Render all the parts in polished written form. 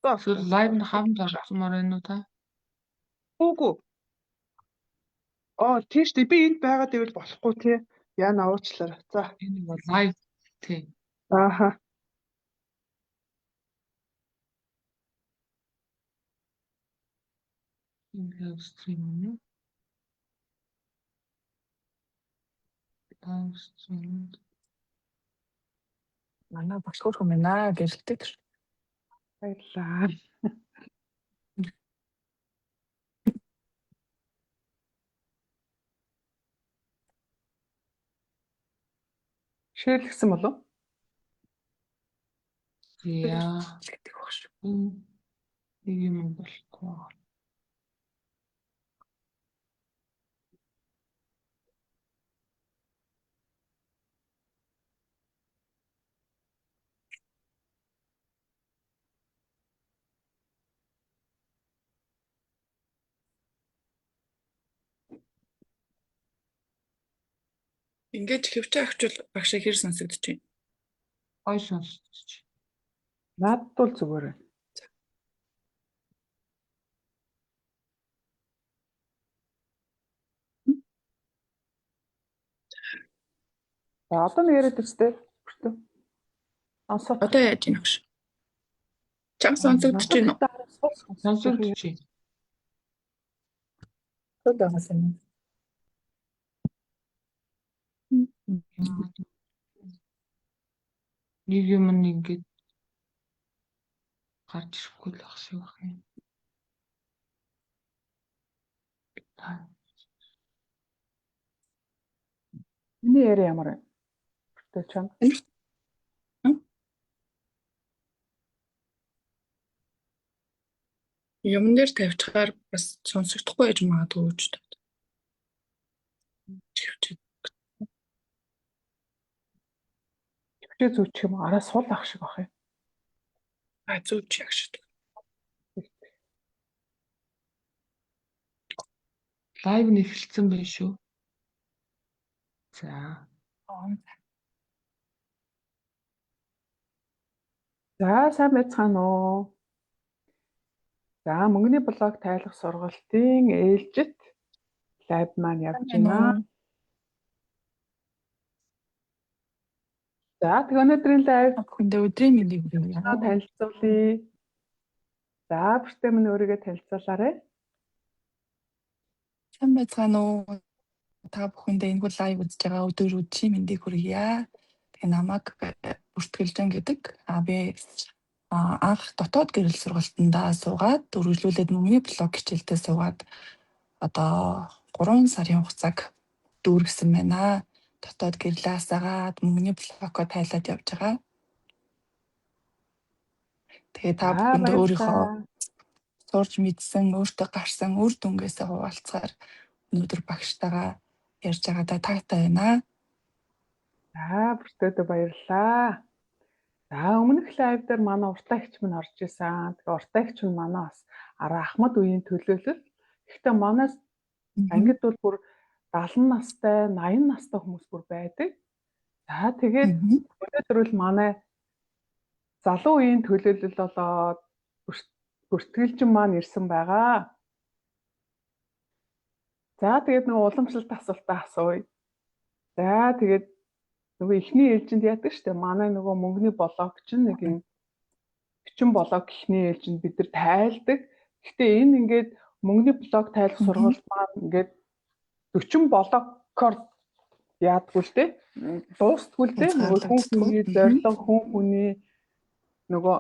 Эсвэл лайв нь хамт орчмоор байна уу та? Үгүй. Тийш дээ би энд байгаа гэвэл болохгүй тий. Яа навуучлаа. За. Энэ бол лайв тий. Ааха. Энэ лайв стрим нь. Лайв стрим. Манай багш хөрхөн байна гэлдэг. Баярлаа. Шэрлэгсэн болов? Яа. Гэдэг багш. Нэг юм болохгүй. Ингээд хөвчөө авчвал багшаа хэр сонсогдож байна? Гой сонсож. Надад бол зүгээр байна. За одоо нэг яриад үстэй. Сонсоод. Одоо яаж ийм багш? Чам сонсогдож байна уу? Сонсогдож байна. Одоо хасна. Нэг юм ингээд гарч ирэхгүй л ах шиг баг юм. Миний яриа ямар вэ? Тэ чам. Юмн дээр тавьчихаар бас сонсогдохгүй байж магадгүй ч та. Хөвчөө зүүчих юм араа сул ах шиг бах юм. Зүүч яг шиг. Лайв нь эхэлсэн байх шүү. За. За сайн байцгаана уу. За мөнгөний блог тайлах сургалтын ээлжит лайв маань явж байна. За тэг өнөөдрийн лайв Хүндээ өдрийн мэндийг хүргэе. танилцуулъя. За бүртээ минь өөрийгөө танилцуулаарай. Сайн байцгаана уу? Та бүхэндээ энэ хүү лайв үзэж байгаа өдрийн мэндийг хүргье. Тэгээ намайг бүртгэлжэн гэдэг. Би анх дотоод гэрэл сургалтандаа суугаад үргэлжлүүлээд мөнгөний блог хичээлдээ суугаад одоо 3 сарын хугацааг дүүргэсэн байна. Дотоод гэрлээс агаад мөнгөний блогоо тайлаад явж байгаа. Тэгээ та бүхэнд өөрийнхөө сурж мэдсэн, өөртөө гарсан үр дүнгээсээ хуваалцахаар өнөөдөр багштайгаа ярьж байгаадаа таатай байна. За бүртөөдөө баярлалаа. За өмнөх лайв дээр манай уртаагч минь орж исэн. Тэгээ уртаагч минь манай бас Араа Ахмад үеийн төлөөлөл. Гэхдээ манаас ангид бол бүр 70 настай, 80 настай хүмүүс бүр байдаг. За тэгээд өнөөдөр бол манай залуу үеийн төлөөлөл болоод бүртгэлжин маань ирсэн байгаа. За тэгээд нөгөө уламжлалт асуултаа асууя. За тэгээд нөгөө эхний ээлжинд яадаг штэ манай нөгөө мөнгөний блог чинь нэг юм 40 блог эхний ээлжинд бид нар тайлдаг. Гэхдээ энэ ингээд мөнгөний блог тайлах сургалт маань ингээд 40 блогоор яадгүй л дээ. Дуустгүй л дээ. Нөгөө хүн хүний зорилго, хүн хүний нөгөө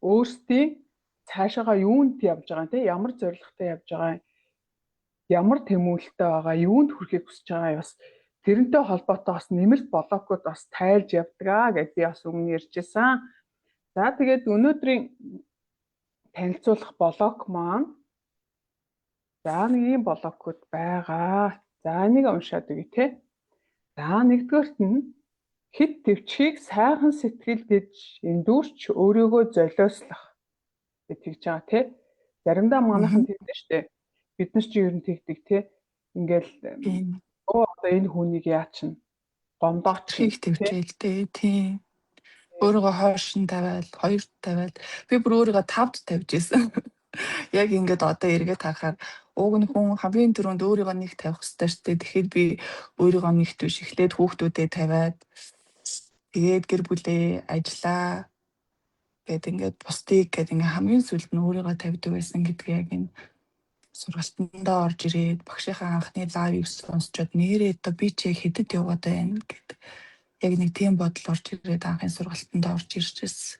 өөрсдийн цаашаага юунд явж байгаа юм те ямар зорилготой явж байгаа юм. Ямар тэмүүлэлтэй байгаа, юунд хүрэхийг хүсэж байгаа бас тэрнтэй холбоотой бас нэмэлт блогууд бас тайлж явдаг гэдээ би бас өмнө ярьжсэн. За тэгээд өнөөдрийн танилцуулах блог маань за нэг ийм блогууд байгаа. За энийг уншаад өгье те. За нэгдүгээрт нь хит төвчгийг сайхан сэтгэл гэж эндүрч өөрийгөө золиослох гэж тэгж байгаа те. Заримдаа манайхан тэгдэг штэ. Бид нар чи ер нь тэгдэг те. Ингээл одоо энэ хүнийг яа чин гомдооч хийх төвчээлтэй тийм. Өөрийгөө хойш нь тавиал, хоёрт тавиал. Би бүр өөрийгөө 5-д тавьж байсан. Яг ингээд одоо эргээд харахаар уг нь хүн хамгийн түрүүнд өөрийгөө нэг тавих хэрэгтэй шүү дээ. Тэгэхээр би өөрийгөө нэгт биш эхлээд хүүхдүүдэд тавиад тэгээд гэр бүлээ ажиллаа гэд ингээд бусдыг гэд ингээд хамгийн сүүлд нь өөрийгөө тавьдаг байсан гэдгийг яг энэ сургалтандаа орж ирээд багшийнхаа анхны лайвыг сонсчод нэрээ одоо би чи хэдэд яваад байна гэд яг нэг тийм бодол орж ирээд анхны сургалтандаа орж ирж байсан.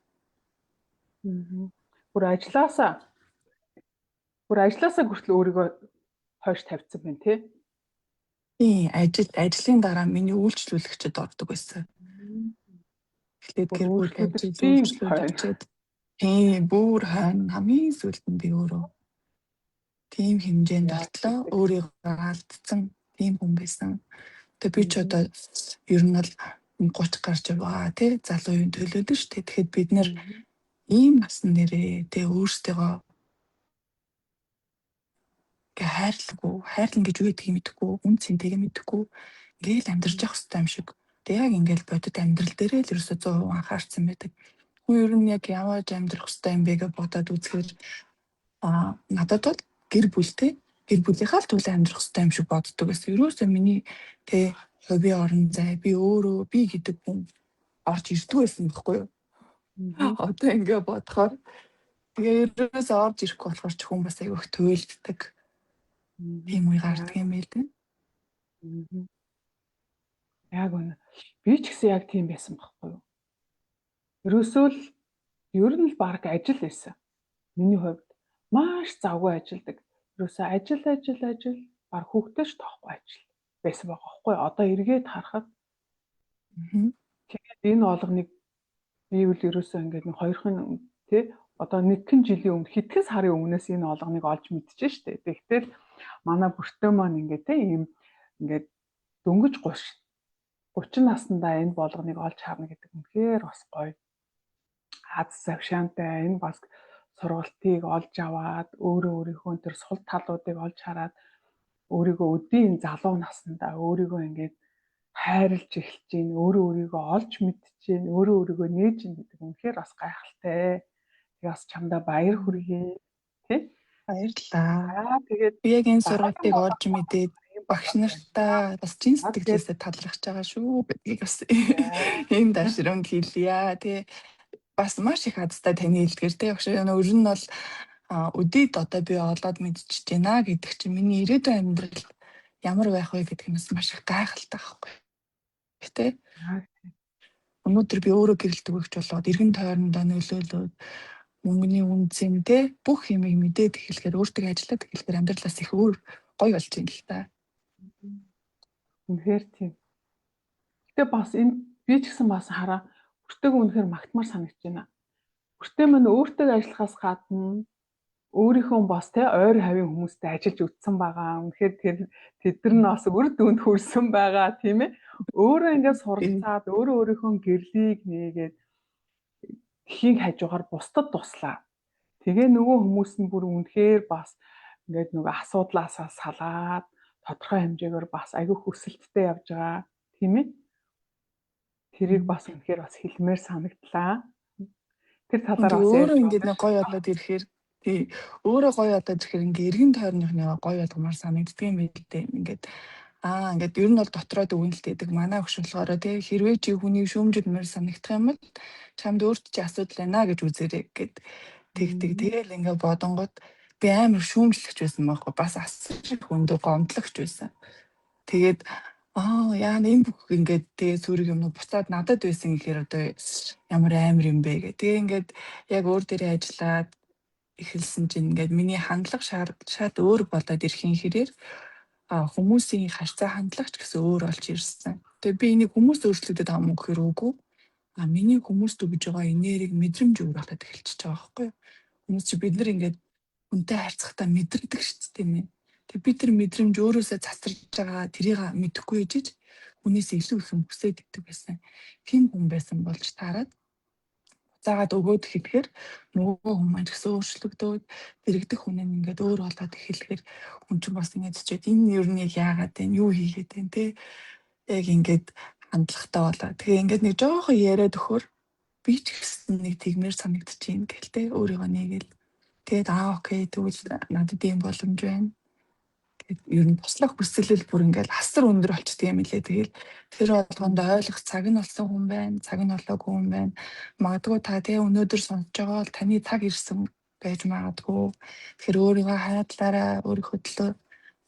Бүр ажилласаа хүртэл өөрийгөө хойш тавьсан байна тий. Тийм ажлын дараа миний үйлчлүүлэгчд ордог байсан. Эхлээд гэр бүл үйлчлүүлэгчд тийм бүр хамгийн сүүлд нь би өөрөө тийм хэмжээнд болтлоо өөрийгөө алдсан тийм хүн байсан. Тэгээ би ч одоо ер нь бол 30 гарч яваа тий залуу үеийн төлөөлөл шүү дээ. Тэгэхэд бид нэр ийм насны нэрээ тэгээ өөрсдөө хайрлан гэж юу гэдгийг мэдэхгүй, үн цэнтэйг мэдэхгүй ингээл амьдарч явах хэрэгтэй юм шиг. Тэгээ яг ингээл бодит амьдрал дээрээ л ерөөсөө 100% анхаарсан байдаг. Хүн ер нь яг ямар амьдрах хэрэгтэй юм бэ гэж бодоод үзэхээр надад бол гэр бүлийнхаа л төлөө амьдрах хэрэгтэй юм шиг боддог гэсэн. Ерөөсөө миний тэ хувийн орон зай, би өөрөө би гэдэг хүн орж ирдэг байсан байхгүй юу? Одоо ингээ бодохоор тэгээ ерөөсөө орж ирэхгүй болохоор ч хүн бас айгүйх туйлддаг. Тийм үе гардаг юм байл дээ. Яг үнэ. Би ч гэсэн яг тийм байсан байхгүй юу? Ерөөсөө л ер нь л баг ажил байсан. Миний хувьд маш завгүй ажилдаг. Ерөөсөө ажил баг хүүхдээш тоохгүй ажил байсан байгаа байхгүй юу? Одоо эргээд харахад тэгээд энэ олгоныг би үл ерөөсөө ингээд нэг 2 тий одоо 1 жилийн өмнө хэдхэн сарын өмнөөс энэ олгоныг олж мэдчихэж штэ. Тэгтэл манай бүртөө маань ингээд тий ийм ингээд дөнгөж 30 наснда энэ болгоныг олж харна гэдэг үнэхээр бас гоё. Аз завшаантай энэ бас сургалтыг олж аваад өөрийнхөө тэр сул талуудыг олж хараад өөрийгөө өдийн залуу наснда өөрийгөө ингээд хайрлж эхэлж гин, өөрийгөө олж мэдчихээн, өөрийгөө нээж гин гэдэг үнэхээр бас гайхалтай. Тэгээ бас чамдаа баяр хүргэе. Тий? Баярлалаа. Тэгээд би яг энэ сургалтыг олж мэдээд багш нартаа бас чин сэтгэлээсээ талархаж байгаа шүү гэдгийг бас энэ дашрамд хэлье. Тий. Бас маш их азтай таны хэлдгэр тий. Багш ер нь бол өдийд одоо би олоод мэдчихэж байна гэдэг чинь миний ирээдүйн амьдрал ямар байх вэ гэдэг нь маш их гайхалтай байхгүй. Тэ? Өнөөдөр би өөрөө гэрэлдэг өгч болоод эргэн тойрондоо нөлөөлөөд мөнгөний үнцэнтэй бүх юмыг мэдээд эхлэхээр өөртөө ажиллаад эхлэхээр амьдралаас их өөр гоё болж байна л та. Үнэхээр тийм. Гэтэ бас энэ би ч гэсэн бас хараа бүртээгүй үнэхээр магтмар санагдаж байна. Бүртээ маань өөртөө ажиллахаас гадна өөрийнхөө бас те ойр хавийн хүмүүстэй ажиллаж үтсэн байгаа. Үнэхээр тэдэр нь бас үр дүнд хүрсэн байгаа тийм ээ. Өөрөө ингээд суралцаад өөрийнхөө гэрлийг нээгээд тхийн хажуугаар бусдад туслаа. Тэгээ нөгөө хүмүүс нь бүр үнэхээр бас ингээд нөгөө асуудлаасаа салаад тодорхой хэмжээгээр бас аягүй хүсэлттэй явж байгаа тийм ээ. Тэрийг бас үнэхээр бас хэлмээр санагдлаа. Тэр талаар бас өөрөө ингээд нэг гоё болоод ирэхээр тий өөрөө гоё болоод ирэхээр ингээд эргэн тойрныхны гоё болгомоор санагддаг юм байл дээ. Ингээд ингээд ер нь бол дотроо дүгнэлтэйдэг манай өгш болохоор тий хэрвээ чи хүний шүүмжлэмээр санагдах юм бол чамд өөрт чи асуудал байна гэж үзээрэй гэд тэгдэг. Тэгэл ингээд бодонгууд би амар шүүмжлэгч байсан байхгүй бас асар их хөндөө гомдлогч байсан. Тэгээд яа энэ бүх ингээд тэгээ сүрэг юмнууд буцаад надад байсан гэхээр одоо ямар амар юм бэ гэх. Тэгээ ингээд яг өөр дээрээ ажиллаад эхэлсэн чинь ингээд миний хандлага шууд өөр болоод ирэхин хэрээр хүмүүсийн харьцаа хандлагч гэсэн өөр болж ирсэн. Тэгээ би энийг хүмүүст өөрчлөгдөд байгаа юм гэхээр үгүй. Миний хүмүүст өгж байгаа энерги мэдрэмж өөр болоод эхэлчихэж байгаа байхгүй юу? Хүмүүс чи бид нар ингээд хүнтэй харьцахтаа мэдэрдэг шүү дээ тийм ээ. Тэгээ бид нар мэдрэмж өөрөөсөө засарч байгаа тэрийг мэдэхгүй ээжиж хүнээс илүү их юм хүсээд иддэг байсан. Тийм хүн байсан болж таарад заагаад өгөөд ихэхээр нөгөө хүн маань гэсэн өөрчлөгдөөд дэрэгдэх хүн нь ингээд өөр болоод эхлэхээр хүн чинь бас ингээд чичээд энэ юу нэг яагаад вэ? Юу хийгээд вэ? Тэ яг ингээд хандлагатай болоо. Тэгээ ингээд нэг жоохон яриад өгөхөр би ч гэсэн нэг тэгмээр санагдчихээн гэлтэй өөрийгөө нэгэл. Тэгээд окей тэгвэл надад ийм боломж байна. Тэгээд ер нь туслах хүсэлэл бүр ингээл асар өндөр болчдөг юм лээ. Тэгэл тэр болгонд ойлгох цаг нь болсон хүн байна, цаг нь олоогүй хүн байна. Магадгүй та тэгээ өнөөдөр сонсож байгаа бол таны цаг ирсэн байж магадгүй. Тэгэхээр өөрийгөө хайрлаарай, өөрийнхөө төлөө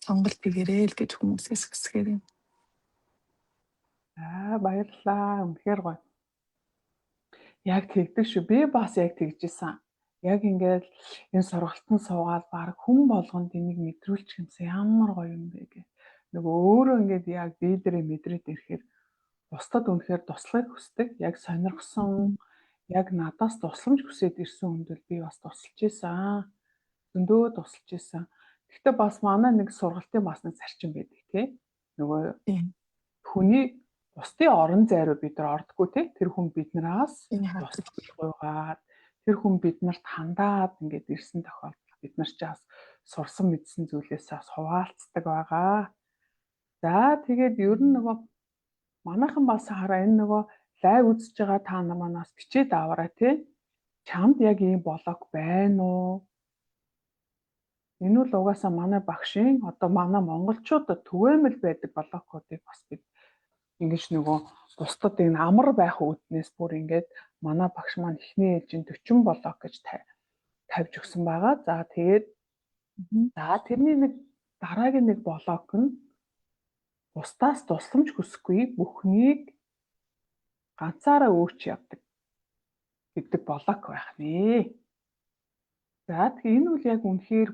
сонголт хийгээрэй л гэж хүмүүсээс хүсгээр юм. Баярлалаа. Үнэхээр гоё. Яг тэгдэг шүү. Би бас яг тэгжсэн. Яг ингээд энэ сургалтанд суугаад баг хүн болгонд энийг мэдрүүлчих юмсан ямар гоё юм бэ гэх. Нөгөө өөрөө ингээд яг би дээрээ мэдрээд ирэхээр бусдад үнэхээр туслахыг хүсдэг. Яг сонирхсон, яг надаас тусламж хүсээд ирсэн хүнд би бас тусалж исэн. Зөндөө тусалж исэн. Гэхдээ бас манай нэг сургалтын бас нэг зарчим байдаг тий. Нөгөө хүний бусдын орон зай руу бид нар ордоггүй тий. Тэр хүн биднээс туслахгүйгаад тэр хүн биднэрт хандаад ингээд ирсэн тохиолдол бид нар ч бас сурсан мэдсэн зүйлээс бас хуваалцдаг байгаа. За тэгээд ер нь нөгөө манайхан бас хараа энэ нөгөө лайв үзэж байгаа та намаас бичээд аваарай тий. Чамд яг ийм блог байна уу? Энэ бол угаасаа манай багшийн одоо манай монголчуудад түгээмэл байдаг блогуудыг бас бид ингэж нөгөө бусдад энэ амар байх үүднээс бүр ингээд манай багш маань эхний ээлжийн 40 блог гэж тавьж өгсөн байгаа. За тэгээд тэрний нэг дараагийн нэг блог нь бусдаас тусламж хүсэхгүй бүхнийг ганцаараа өөрч явдаг гэдэг блог байх нэ. За тэгэхээр энэ үл яг үнэхээр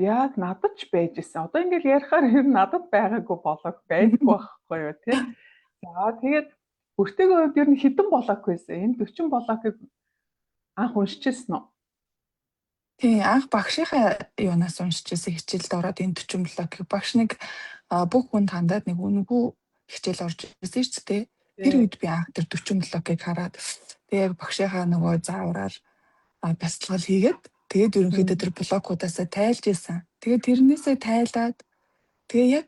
яг надад ч байж исэн. Одоо ингээл ярихаар ер нь надад байгаагүй блог байдаггүй байхгүй юу тий. За тэгээд бүртээгүй хувьд ер нь хэдэн блог байсан. Энэ 40 блогийг анх уншижсэн үү? Тий, анх багшийнхаа юунаас уншижсэн хичээлд ороод энэ 40 блогийг багш нэг бүх хүн хандаад нэг үнэгүй хичээл орж ирсэн шүү дээ. Тэр үед би анх тэр 40 блогийг хараад тэгээ багшийнхаа нөгөө заавраар бяцлал хийгээд тэгээд ерөнхийдөө тэр блокуудаасаа тайлж исэн. Тэгээд тэрнээсээ тайлаад тэгээ яг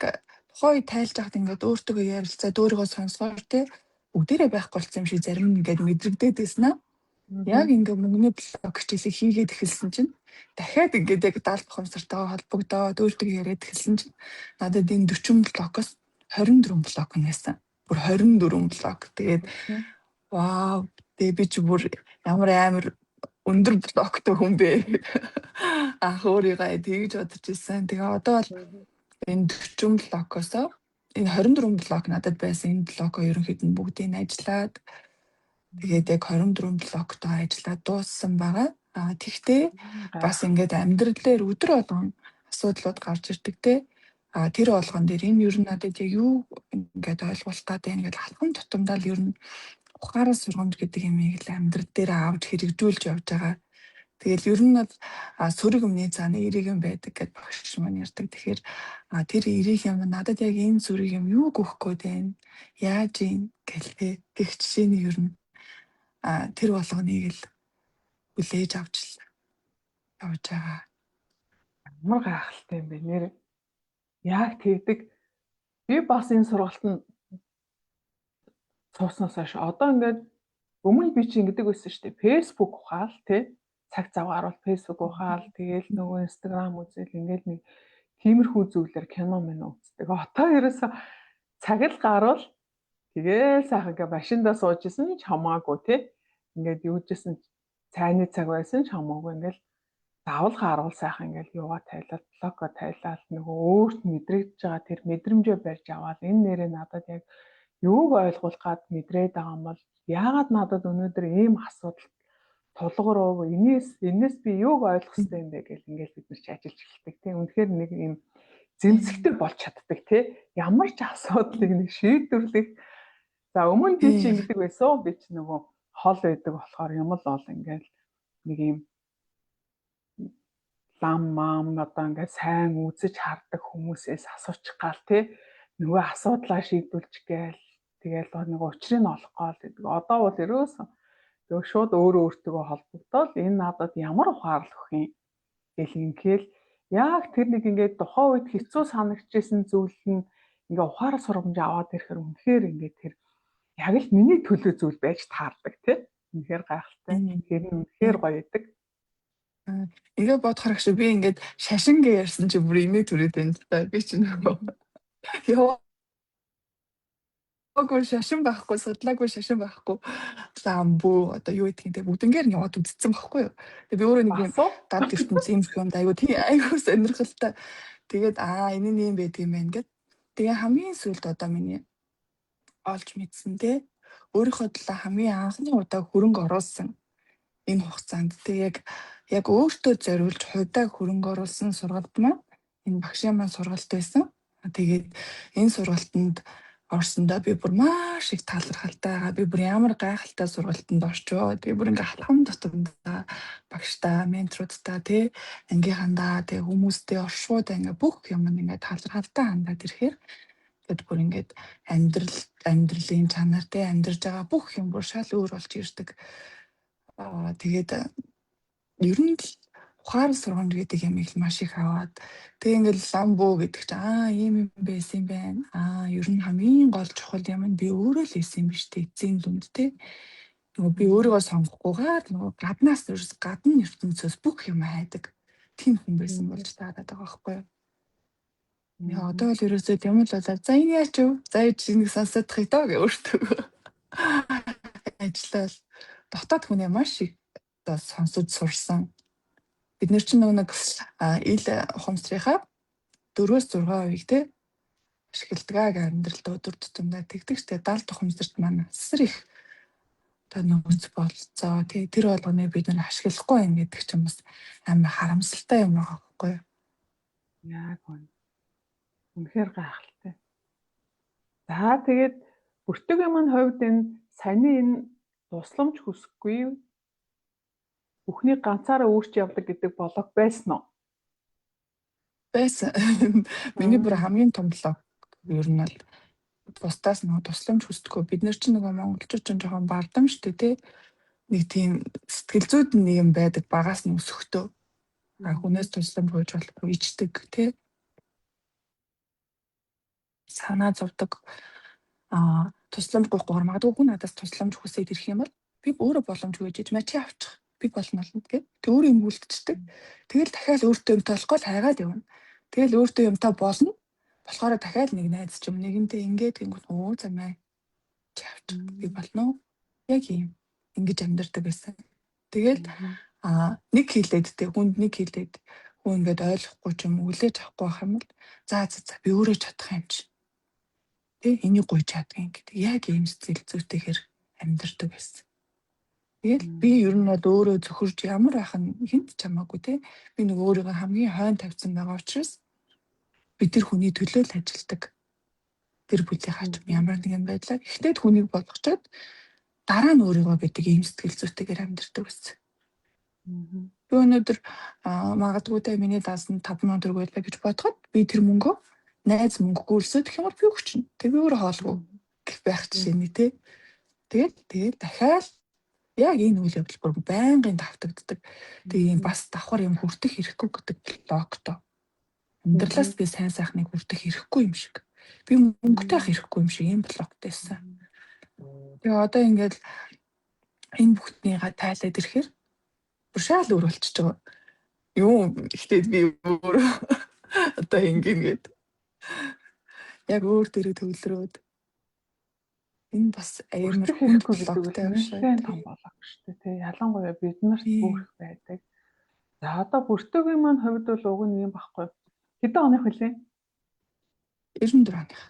тухайн үед тайлж байхад ингээд өөртөө ярилцаад өөрийгөө сонсгоор те бүгдээрээ байхгүй болсон юм шиг зарим нь ингээд мэдрэгдээд байсан аа. Яг ингээд мөнгөний блок хичээлийг хийгээд эхэлсэн чинь дахиад ингээд яг 70 ухамсартайгаа холбогдоод өөртөө яриад эхэлсэн чинь надад энэ 40 блокоос 24 блок нэсэн. Бүр 24 блок. Тэгээд вау, тэгээ би ч бүр ямар амар өндөр блоктой хүн бэ. Анх өөрийгөө тэгж бодож ирсэн. Тэгээ одоо бол энэ 40 блокоос энэ 24 блок надад байсан. Энэ блокоо ерөнхийдөө бүгдийг ажиллаад тэгээд яг 24 блоктой ажиллаад дууссан байгаа. Тэгтээ бас ингээд амьдрал дээр өдөр болгон асуудлууд гарч ирдэг те. Тэр болгон дээр энэ ер нь надад яг юу ингээд ойлгуулах гэдэг нь ингээд алхам тутамдаа л ер нь ухаараа сургамж гэдэг юмыг л амьдрал дээр авч хэрэгжүүлж явж байгаа. Тэгэл ер нь сөрөг өмнө цаана эрэг юм байдаг гэж багш маань ярьдаг. Тэгэхээр тэр эрэг юм надад яг энэ сөрөг юм юу өгөх гээд байна? Яаж юм гэлээ. Гэх жишээний ер нь тэр болгоныг л хүлээж авч явж байгаа. Ямар гайхалтай юм бэ нэр. Яг тэгдэг. Би бас энэ сургалтанд сууснаас хойш одоо ингээд өмнө би чи ингэдэг байсан шүү дээ. Facebook ухаал тий. Цаг зав гарвал Facebook ухаал тэгээл нөгөө Instagram үзэл ингээд нэг тиймэрхүү зүйлээр кино минь үздэг. Одоо ерөөсө цаг л гарвал тэгээл сайхан ингээд машиндаа сууж исэн ч хамаагүй тий. Ингээд юужсэн цайны цаг байсан ч хамаагүй ингээд заавал гарвал сайхан ингээд юугаа тайлаад блоко тайлаад нөгөө өөрт мэдрэгдэж байгаа тэр мэдрэмжөө барьж аваад энэ нэрээ надад яг юуг ойлгуулах гад мэдрээд байгаа юм бол яагаад надад өнөөдөр ийм асуудал тулгарв энэс би юуг ойлгох хэрэгтэй юм бэ гэл ингээд бид нар ч ажиллаж эхэлдэг тийм үнэхээр нэг ийм зэмсэгтэй болж чаддаг тийм ямар ч асуудлыг нэг шийдвэрлэх за өмнө би чи ингэдэг байсан би чи нөгөө хол байдаг болохоор юм л ол ингээд нэг ийм лам одоо ингээд сайн үзэж хардаг хүмүүсээс асуучих гал тийм нөгөө асуудлаа шийдвүүлж гээл тэгэл нэг учрыг олох гол гэдэг. Одоо бол ерөөсөн тэгээ шууд өөртөө холбогдоод энэ надад ямар ухаарлах вэ гэл ингээл яг тэр нэг ингээд тухайн үед хэцүү санагдчихсэн зүйл нь ингээ ухаарал сургамж аваад ирэхээр үнэхээр ингээ тэр яг л миний төлөө зүйл байж таардаг тийм. үнэхээр гайхалтай. Тэр нь үнэхээр гоё идэг. Ингээ бодохоор гэж би ингээд шашин гээ ярьсан чи бүр инээ төрөөд байна л да. Би ч нөгөө яваагүй шашин байхгүй, судлаагүй шашин байхгүй. Самбуу одоо юу гэдгийг те бүгднгээр нь яваад үзсэн байхгүй юу. Тэгээ би өөрөө нэг юм дад ертөнцийн юм айгу тий айгу сонирхолтой. Тэгээд энэ юм байдаг юм байна гэд. Тэгээ хамгийн сүүлд одоо миний олж мэдсэн те өөрийнхөө талаа хамгийн анхны удаа хөрөнгө оруулсан энэ хугацаанд тэг яг өөртөө зориулж хувьдаа хөрөнгө оруулсан сургалт маань энэ багшийн маань сургалт байсан. Тэгээд энэ сургалтанд орсондоо би бүр маш их талархалтай байгаа. Би бүр ямар гайхалтай сургалтанд орчоо. Би бүр ингээ халхам дотоодоо багштай, менторудтай тий ангийнхандаа тий хүмүүстэй оршууд ингээ бүх юм ингээ талархалтай хандаад ирэхээр тэгэд бүр ингээд амьдралын чанар тий амьдарж байгаа бүх юм бүр шал өөр болж ирдэг. Тэгээд ер нь л ухаан сургамж гэдэг ямиг маш их аваад тэг ингээл ламбуу гэдэг чинь ийм юм байсан юм байна. Ер нь хамгийн гол чухал юм нь би өөрөө л хийсэн юм биш үү эцсийн дүнд те. Нөгөө би өөрийгөө сонгохгүйгээр нөгөө гаднаас гадна ертөнцөөс бүх юм хайдаг. Тийм хүн байсан болж таарад байгаа байхгүй юу. Яа одоо л ерөөсөө юм л за энэ яач вэ? За энийг сонсохыг доо гэж өөртөө ажиллаад дотоод хүнээ маш их одоо сонсож сурсан. Бид нэр чинь нэг ил ухамсарынхаа 4-6% те ашигладаг амьдралд өдөр тутамдаа тэгдэг ч 70 ухамсарт маань асар их одоо нөөц болцоо тий тэр болгоныг бид нэр ашиглахгүй юм гэдэг чинь бас амар харамсалтай юм байгаа байхгүй юу? Яг үнэхээр гайхалтай. За тэгээд бүртөгийн маань хувьд энэ саяны энэ тусламж хүсэхгүй бүхний ганцаараа өөрч явдаг гэдэг блог байсан уу? Байсан. Миний бүр хамгийн том блог ер нь л бусдаас нөгөө тусламж хүсдэггүй. Бид нар чинь нөгөө монголчууд чинь жоохон бардам штэ тий. Нэг тийм сэтгэл зүйд нэг юм байдаг багаас нь өсөхдөө. Хүнээс тусламж гуйж болохгүй ичдэг тий. Санаа зовдөг. Тусламж гуйхгүйгээр магадгүй хүн надаас тусламж хүсээд ирэх юм бол би өөрөө боломж гуйж мачи авчих. Би болно гэдэг. Тэг өөрөө юм үлдчихдэг. Тэгэл дахиад өөртөө юмтай болохгүй хайгаад явна. Тэгэл өөртөө юмтай болно. Болохоор дахиад нэг найз ч юм нэгэнтэй ингээд гингүүт замаа чавч би болно. Яг юм ингэж амьдардаг байсан. Тэгэл нэг хилээд хүнд нэг хилээд хүн ингээд ойлгохгүй ч юм үлээж авахгүй байх юм бол за би өөрөө чадах юм чи. Тэг энийг гуйж чаддаг гэдэг. Яг ийм сэтгэл зүйтэйгээр амьдардаг байсан. Тэгэл би ер нь бол өөрөө зөвхөрж ямар байх нь хинт чамаагүй те. Би нэг өөрийгөө хамгийн хойно тавьсан байгаа учраас би тэр хүний төлөө л ажилдаг. Тэр бүлийнхаа ч ямар нэгэн байдлаар ихтэй хүнийг болгочоод дараа нь өөрийгөө гэдэг ийм сэтгэл зүйтэйгээр амьдардаг байсан. Би өнөөдөр магадгүй те миний даасан 5,000 төгрөг байлаа гэж бодоход би тэр мөнгөө найз мөнгөгүй өлсөд гэх юм бол би өгчнө. Тэг би өөрөө хоолгүй гэх байх жишээний те. Тэгээд дахиад яг энэ үйл явдал бүр байнгын давтагддаг. Тэгээ бас давхар юм хүртэх хэрэггүй гэдэг блогтой. Амьдралаас би сайн сайхныг хүртэх хэрэггүй юм шиг. Би мөнгөтэй ах хэрэггүй юм шиг ийм блогтайсан. Тэгээ одоо ингээд энэ бүхнийгаа тайлаад ирэхээр бүр шал өөр болчихж байгаа. Юу ихтэй би өөр одоо ингээд яг өөр дээрээ төвлөрөөд энэ бас амар хэрэггүй блогтай байна. Том блог шүү дээ. Тэ ялангуяа бид нарт бүх байдаг. За одоо бүртөгийн маань хувьд бол уг нь юм багхгүй. Хэдэн оных вүлээ? 94 оных.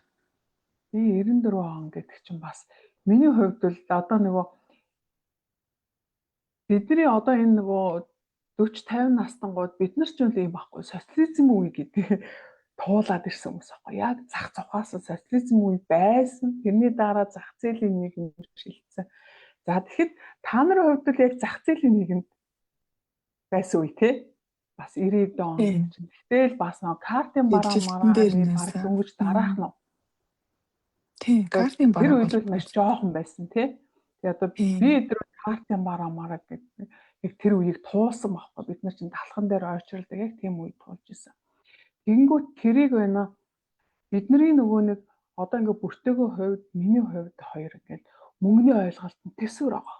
Би 94 он гэдэг чинь бас миний хувьд бол одоо нөгөө бидний одоо энэ нөгөө 40-50 настангууд бид нар ч юм багхгүй социализм үе гэдэг туулаад ирсэн хүмүүс аахгүй. Яг зах зугаас социализм үе байсан. Тэрний дараа зах зээлийн нийгэм шилжсэн. За тэгэхэд та нарын хувьд л яг зах зээлийн нийгэмд байсан үе те бас 90-д он. Гэтэл бас нэг картын бараа баг дөнгөж дараах нь. Тийм, картын бараа. Тэр үед л маш жоохон байсан те. Тэгээ одоо би өдөр картын бараа гэдэг яг тэр үеийг туулсан байхгүй. Бид нар чинь талхан дээр ойчролдог яг тийм үед туулж исэн. Тэнгүүт тэрийг байна. Бидний нөгөө нэг одоо ингээ бүртөгийн хувьд миний хувьд хоёр ингээд мөнгөний ойлголт нь төсөөр байгаа.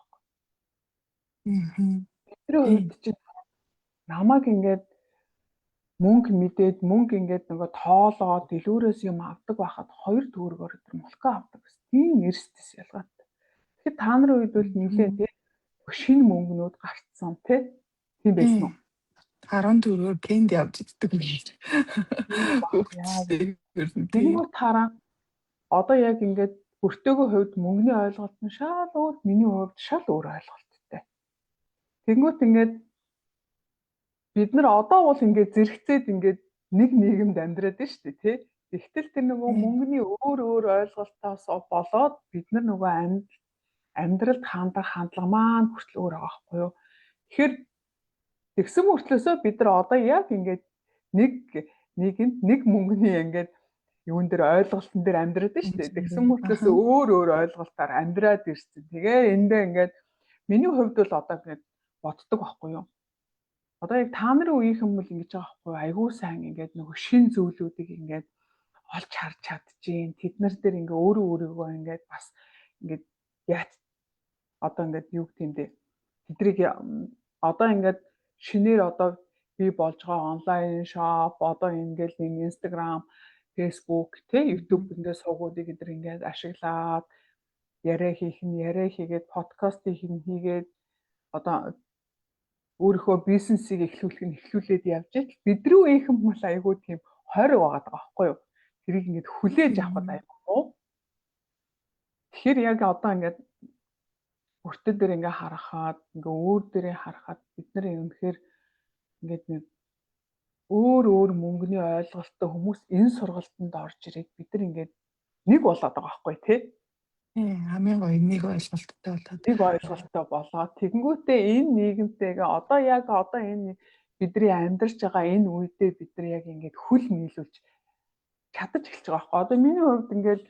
Бидний хувьд чинь намайг ингээд мөнгө мэдээд мөнгө ингээд нөгөө тоолоод дэлгүүрээс юм авдаг байхад 2 төгрөгөөр өдөр молко авдаг гэсэн. Тийм эрсдэс ялгаатай. Тэгэхээр та нарын үед бол нэлээд тийм шинэ мөнгнүүд гарцсан тийм байсан уу? 14-оор кенди авч иддэг гэж. Тэнгүү тараа одоо яг ингээд бүртөөгөө хувьд мөнгөний ойлголт нь шал өөр, миний хувьд шал өөр ойлголттой. Тэнгүүт ингээд бид нар одоо бол ингээд зэрэгцээд ингээд нэг нийгэмд амьдраад байна шүү дээ, тий. Тэгтэл тэр нөгөө мөнгөний өөр ойлголтоос болоод бид нар нөгөө амьдралд хандах хандлага маань хүртэл өөр байгаа байхгүй юу? Тэгэхээр тэгсэн мөртлөөсөө бид нар одоо яг ингээд нийгэмд нэг мөнгөний ингээд юун дээр ойлголтын дээр амьдраад байна шүү дээ. Тэгсэн мөртлөөсөө өөр ойлголтоор амьдраад ирсэн. Тэгээ эндээ ингээд миний хувьд бол одоо ингээд боддог байхгүй юу? Одоо яг та нарын үеийнхэн бол ингэж байгаа байхгүй юу? Айгуу сайн ингээд нөгөө шин зүйлүүдийг ингээд олж харж чадчихээн. Тэд нар дээр ингээ өөрийгөө ингээд бас ингээд яац одоо ингээд юу гэх юм бэ? Тэдрийг одоо ингээд шинээр одоо би болж байгаа онлайн шоп одоо ингээд Instagram, Facebook, YouTube ингээд сувгуудыг эдгээр ингээд ашиглаад яриа хийгээд подкаст хийгээд одоо өөрийнхөө бизнесийг эхлүүлээд явж байгаа. Бидний үеийнхэн бол айгүй тийм хориг байгаа байхгүй юу? Тэрийг ингээд хүлээж авах айгүй. Тэгэхээр яг одоо ингээд өртөл дээр ингээ харахад ингээ өөр дээрээ харахад бид нар үнэхээр ингээд нэг өөр мөнгөний ойлголттой хүмүүс энэ сургалтанд орж ирээд бид нар ингээд нэг болоод байгаа байхгүй тий? Хамгийн гоё нэг ойлголттой болоод. Нэг ойлголттой болоод тэгэнгүүтээ энэ нийгэмтэйгээ одоо энэ бидний амьдарч байгаа энэ үедээ бид нар яг ингээд хүл нийлүүлж чадаж эхэлж байгаа байхгүй. Одоо миний хувьд ингээд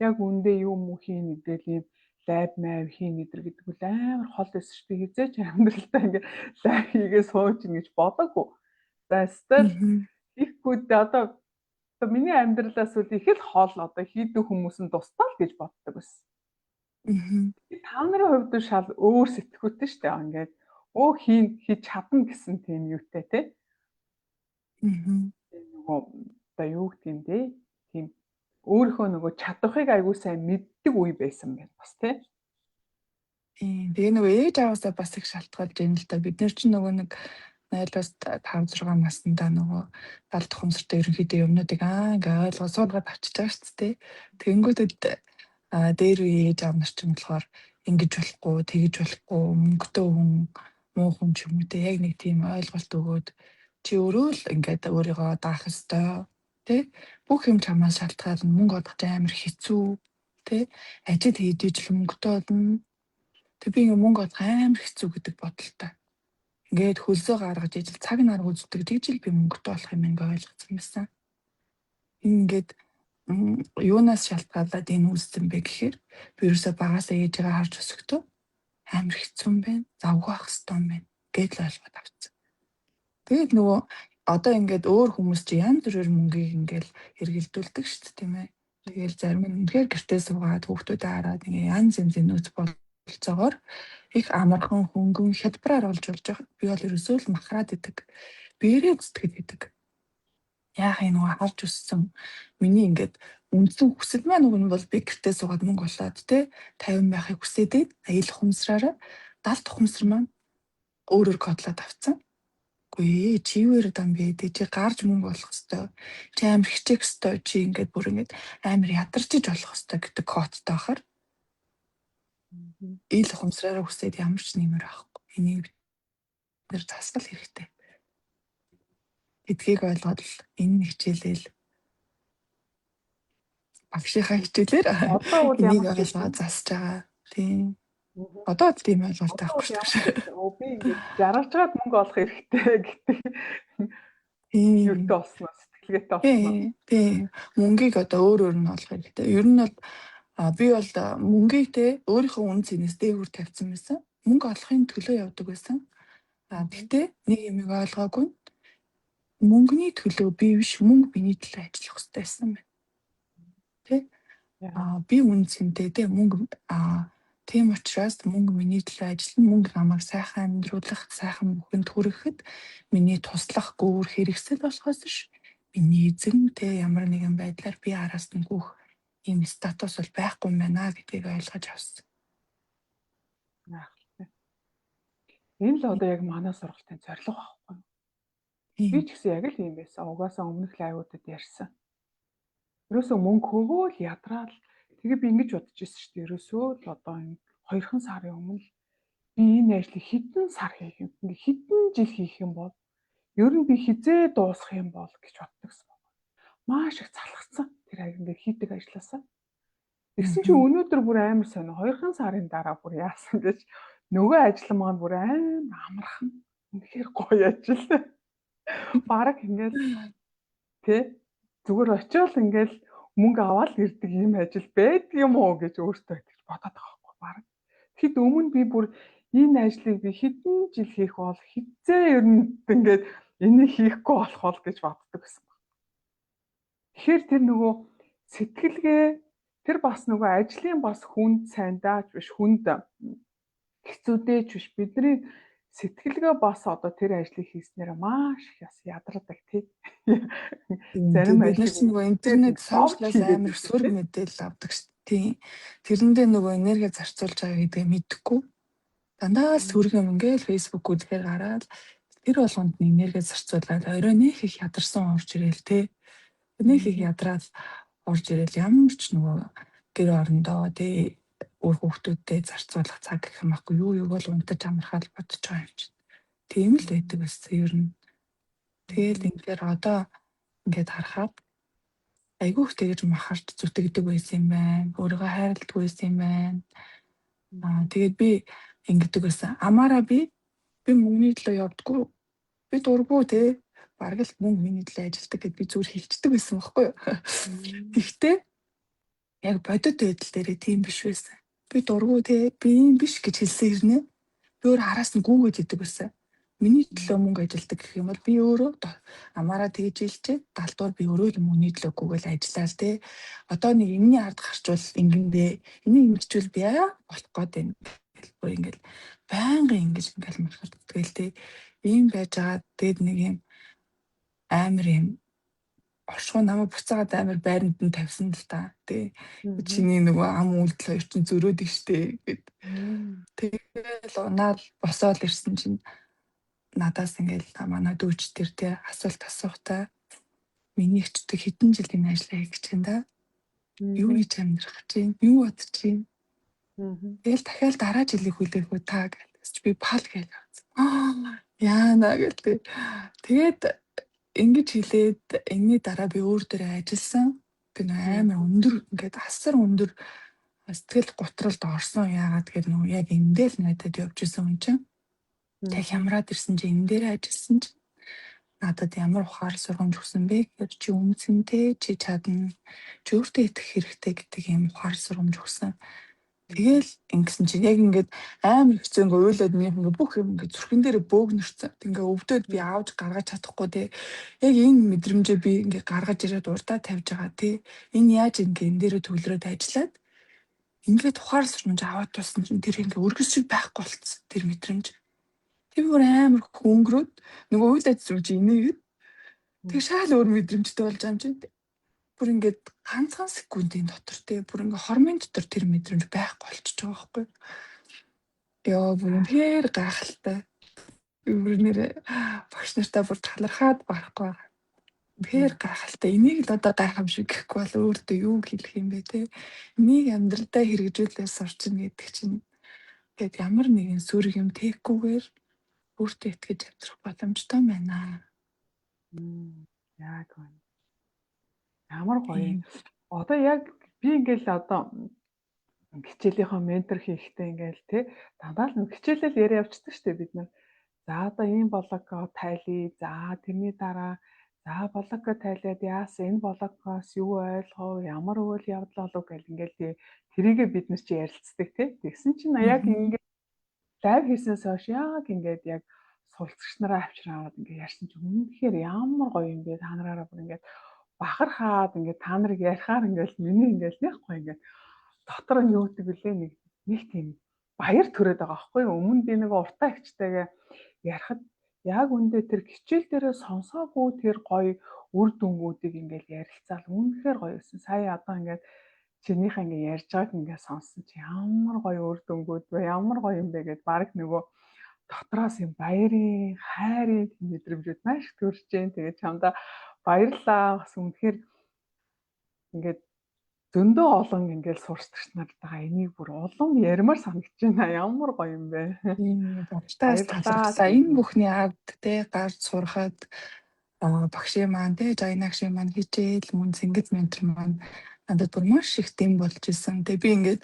яг үндэ юм хийн гэдэг юм лайв майв хийн гэдэг бол амар хол байсан шүү дээ. Хизээч амьдралдаа ингээд лайв хийгээ сууж ингэж бодоогүй. За стил хийхгүй одоо миний амьдралаас үл их л хол одоо хийдэг хүмүүс нь тусдаа л гэж боддог байсан. Та нарын хувьд шал өөр сэтгүүтэй шүү дээ. Ингээд хийж чадна гэсэн тийм юутай тий. Нөгөө одоо юу гэх юм бэ? Тийм өөрийнхөө нөгөө чадварыг аягүй сайн мэддэг үе байсан байна бас тий. Тэгээ нөгөө ээж аваасаа бас их шалтгаалж байна л да. Бид нар чинь нөгөө нэг 0-аас 5-6 наснда нөгөө далд ухамсартай ерөнхийдөө юмнуудыг ингээ ойлгоод суулгаад авчиж байгаа шүү дээ. Тэгэнгүүтээ дээр үе ээж аав нар чинь болохоор ингэж болохгүй, тэгэж болохгүй, мөнгөтэй хүн, муу хүн ч юм уу те яг нэг тийм ойлголт өгөөд чи өөрөө л ингээд өөрийгөө даах ёстой тий. Бүх юм чамаас шалтгаална, мөнгө олох амар хэцүү тий. Ажил хийж ижил мөнгөтэй болно. Тэг би ингээ мөнгө олох амар хэцүү гэдэг бодолтой. Ингээд хөлсөө гаргаж ижил цаг нар үздэг тэгжил би мөнгөтэй болох юм ингээ ойлгосон байсан. Ингээд юунаас шалтгаалаад энэ үүссэн бэ гэхээр вирусаа багасаа ээжээгээ харж өсөхдөө амар хэцүү юм байна. Завгүй ах хэвээр юм байна гэж л ойлгоод авчихсан. Тэгээд нөгөө одоо ингээд өөр хүмүүс чи янз бүрээр мөнгийг ингээл хэрэгэлдүүлдэг шүү дээ тийм ээ. Тэгэл зарим нь үнэхээр гэртээ суугаад хүүхдүүдэд хараад ингээ янз янзын нөөц болцоогоор их амархан хөнгөн хялбараар олж байгаа. Би бол ерөөсөө л махраад идэг. Бэрээ зүтгэд идэг. Яах юм нөгөө харж өссөн миний ингээд үндсэн хүсэл маань уг нь бол би гэртээ суугаад мөнгө олоод те 50 байхыг хүсээд аял ухамсараараа 70 ухамсар маань өөрөөр кодлоод авцсан. Үгүй чивэр дан бэ чи гарч мөнгө олох хэвээр чи амар хичээх хэвээр чи ингээд бүр ингээд амар ядарч иж болох хэвээр гэдэг кодтой бахаар ил ухамсараараа хүсээд ямар ч нэмэр авахгүй. Энийг бид засвал хэрэгтэй. Эдгийг ойлгоод л энэ хичээлэл багшийнхаа хичээлээр энийг ойлгоод засж байгаа. Тийм. Одоо л тийм ойлголт авахгүй шүү дээ. Би ингээд жаргаж гад мөнгө олох хэрэгтэй гэдэг. Юутай болсон сэтгэлгээтэй болсон. Тийм. Мөнгийг одоо өөр нь олох хэрэгтэй. Ер нь бол би бол мөнгийг те өөрийнхөө үн цэнээс дээгүүр тавьсан байсан. Мөнгө олохын төлөө явдаг байсан. Гэхдээ нэг юм ойлгоогүй. Мөнгөний төлөө би биш мөнгө биний төлөө ажиллах хэрэгтэй байсан байна. Тэ? Би үн цэнтэй те мөнгө Тийм учраас мөнгө миний төлөө ажиллана, мөнгө намайг сайхан амьдруулах, сайхан бүхэнд хүрэхэд миний туслах гүүр хэрэгсэл болохоос ш. Миний эзэн тэ ямар нэгэн байдлаар би араас нь гүөх ийм статус бол байхгүй юм байна гэдгийг ойлгож авсан. Энэ л одоо яг манай сургалтын зорилго байхгүй. Би Тийм. ч гэсэн яг л юм байсан. Угаасаа өмнөх лайвуудад ярьсан. Ерөөсөө мөнгө хөвөөл ядраал тэгээ би ингэж бодож ирсэн шүү дээ. Ерөөсөө л одоо энэ 2 сарын өмнө би энэ ажлыг хэдэн сар хийх юм. Ингээ хэдэн жил хийх юм бол ер нь би хизээ дуусгах юм бол гэж боддогсон. Маш их залхацсан тэр ингээ хийдэг ажилласаа. Тэгсэн чинь өнөөдөр бүр амар сонио 2 сарын дараа бүр яасан гэж нөгөө ажил маань бүр амар амархан. Үнэхээр гоё ажил. Бараг ингээл тэ зүгээр очиод ингээл мөнгө аваад ирдэг юм ажил байдаг юм уу гэж өөртөө гэж бодоод байгаа байхгүй бараг. Тэгэхэд өмнө би бүр энэ ажлыг би хэдэн жил хийх бол хизээ ер нь ингээд энийг хийхгүй болох бол гэж боддог гэсэн. Тэгэхээр тэр нөгөө сэтгэлгээ тэр бас нөгөө ажлын бас хүнд сайндаач биш хүнд хэцүүдээч биш бидний сэтгэлгээ бас одоо тэр ажлыг хийснээр маш их ядардаг тий. Зарим ажил нөгөө интернет сошиалаас амар сүрэг мэдээлэл авдаг шүү дээ. Тэрэндээ нөгөө энерги зарцуулж байгаа гэдгээ мэдхгүй. Дандаа л сүрэг юм ингээл фэйсбүүк үзэхээр гараад тэр болгонд нь энерги зарцуулаад орой нэг их ядарсан орж ирээл тий. Нэг их ядраад орж ирээл ямар ч нөгөө гэр орондоо тий өөр хүүхдүүдтэй зарцуулах цаг гэх юм аахгүй юу бол унтаж амархаад бодож байгаа юм чинь. Тийм л байдаг байсан ер нь. Тэгэл ингээд одоо ингээд харахад айгүйх тэгж махарч зүтгэдэг байсан юм байна. Өөрийгөө хайрладаг байсан юм байна. Тэгээд би ингэдэг байсан. Амаараа би мөнгөний төлөө явдггүй. Би дурггүй те. Бараг л мөнгө миний төлөө ажилдаг гэд би зүгээр хэлцдэг байсан байхгүй юу. Гэхдээ яг бодит байдал дээр тийм биш байсан. Би дурггүй те. Би юм биш гэж хэлсэн хэрнээ. Би өөр араас нь гүгээд идэг байсан. Миний төлөө мөнгө ажилдаг гэх юм бол би өөрөө амаараа тэгж хэлчихэд далдуур би өөрөө л мөнгөний төлөө гүгээл ажиллаад те. Одоо нэг энэний ард гарчвал ингэндээ энийг ингэчвэл би болох гээд байна. Бүр ингээл байнгын ингэж ингээл мархад тэгэл те. Ийм байж байгаа тэгэд нэг юм амар юм оршуу намайг буцаагаад амар байранд нь тавьсан л та. Тэ чиний нөгөө ам үйлдэл хоёр чинь зөрөөд штэ гэд. Тэгэл унаад босоод ирсэн чинь надаас ингээл манай дүүч тэр тэ асуулт асуухтаа миний ихчдэг хэдэн жил энэ ажиллаа хийх гэж байна да. Юу хийж амьдрах гэж байна? Юу бодож байна? Тэгэл дахиад дараа жилиг хүлээх үү та гэж би пал гэж авсан. Яана гэлээ. Тэгээд ингэж хэлээд энэний дараа би өөр дээрээ ажилласан. Би амар өндөр ингээд асар өндөр сэтгэл готролд орсон. Яагаад гэхээр нөгөө яг эндээ л надад явж исэн юм чинь. Тэг хямраад ирсэн чинь энэ дээр ажилласан чинь надад ямар ухаар сургамж өгсөн бэ гэхээр чи үнцэнтэй чи чадна. Чи өөртөө итгэх хэрэгтэй гэдэг юм ухаар сургамж өгсөн. Тэгэл ингэсэн чинь яг ингээд амар хэцүү ингээ уйлаад минийх ингээ бүх юм ингээ зүрхэн дээр бөөгнөрсөн. Ингээ өвдөд би аавж гаргаж чадахгүй те. Яг энэ мэдрэмжээ би ингээ гаргаж ирээд урдаа тавьж байгаа те. Энэ яаж ингээ энэ дээрээ төвлөрөөд ажиллаад ингээд ухаар сурмж аваад туссан чинь тэр ингээ өргөс шиг байхгүй болцсон тэр мэдрэмж. Тэр бүр амар хөнгөрөөд нөгөө уйлаад зүрж инээгээд тэг шал өөр мэдрэмжтэй болж байгаа юм чинь. Бүр ингээд ганцхан секундын дотор те бүр ингээд хормын дотор тэр мэдрэмж байхгүй болчихж байгаа байхгүй. Яа бүр үнээр гайхалтай. Бүр нэр багш нартаа бүр талархаад барахгүй байгаа. Үнээр гайхалтай. Энийг л одоо гайхамшиг гэхгүй бол өөртөө юу хэлэх юм бэ те. Энийг амьдралдаа хэрэгжүүлээ сурчин гэдэг чинь тэгээд ямар нэгэн сүрэг юм тэхгүйгээр өөртөө итгэж амьдрах боломжтой байна. Яг байна. Ямар гоё. Одоо яг би ингээл одоо хичээлийнхаа ментор хийхдээ ингээл те дандаа л хичээлэл яриа явцдаг штеп бид нар. За одоо ийм блокоо тайлъя. За тэрний дараа за блокоо тайлаад яасан энэ блокоос юу ойлгов, ямар үйл явдал болов гэл ингээл тэрийгээ бид нар чи ярилцдаг те. Тэгсэн чинь яг ингээд лайв хийснээс хойш яг ингээд яг суралцагч нараа авчираад ингээд ярьсан чинь үнэхээр ямар гоё юм бэ та нараараа бүр ингээд бахархаад ингээд та нарыг ярихаар ингээд миний ингээд нэг гоё ингээд дотор нь юу гэдэг вүлээ нэг нэг тийм баяр төрөөд байгаа байхгүй юу? Өмнө би нэг уртаа ихчтэйгээ ярихад яг үндэ тэр хичээл дээрээ сонсоогүй тэр гоё үр дүнгуудыг ингээл ярилцаал үнэхээр гоё байсан. Сая одоо ингээд чинийхээ ингээд ярьж байгааг ингээд сонссон чи ямар гоё үр дүнгууд вэ? Ямар гоё юм бэ гэд баг нөгөө дотроос юм баярын, хайрын мэдрэмжүүд маш их төрж जैन. Тэгээд чамдаа баярлалаа. Бас үнэхээр ингээд зөндөө олон ингээд сурсдагч нартайгаа энийг бүр улам ярмаар санагдаж байна. Ямар гоё юм бэ? Багтаас талархсан. Энэ бүхний авд те гарч сурахад багшийн маань те жайнагшийн маань хичээл мөн Цэнгэл ментор маань надад бүр маш их дэм болж исэн. Тэгээ би ингээд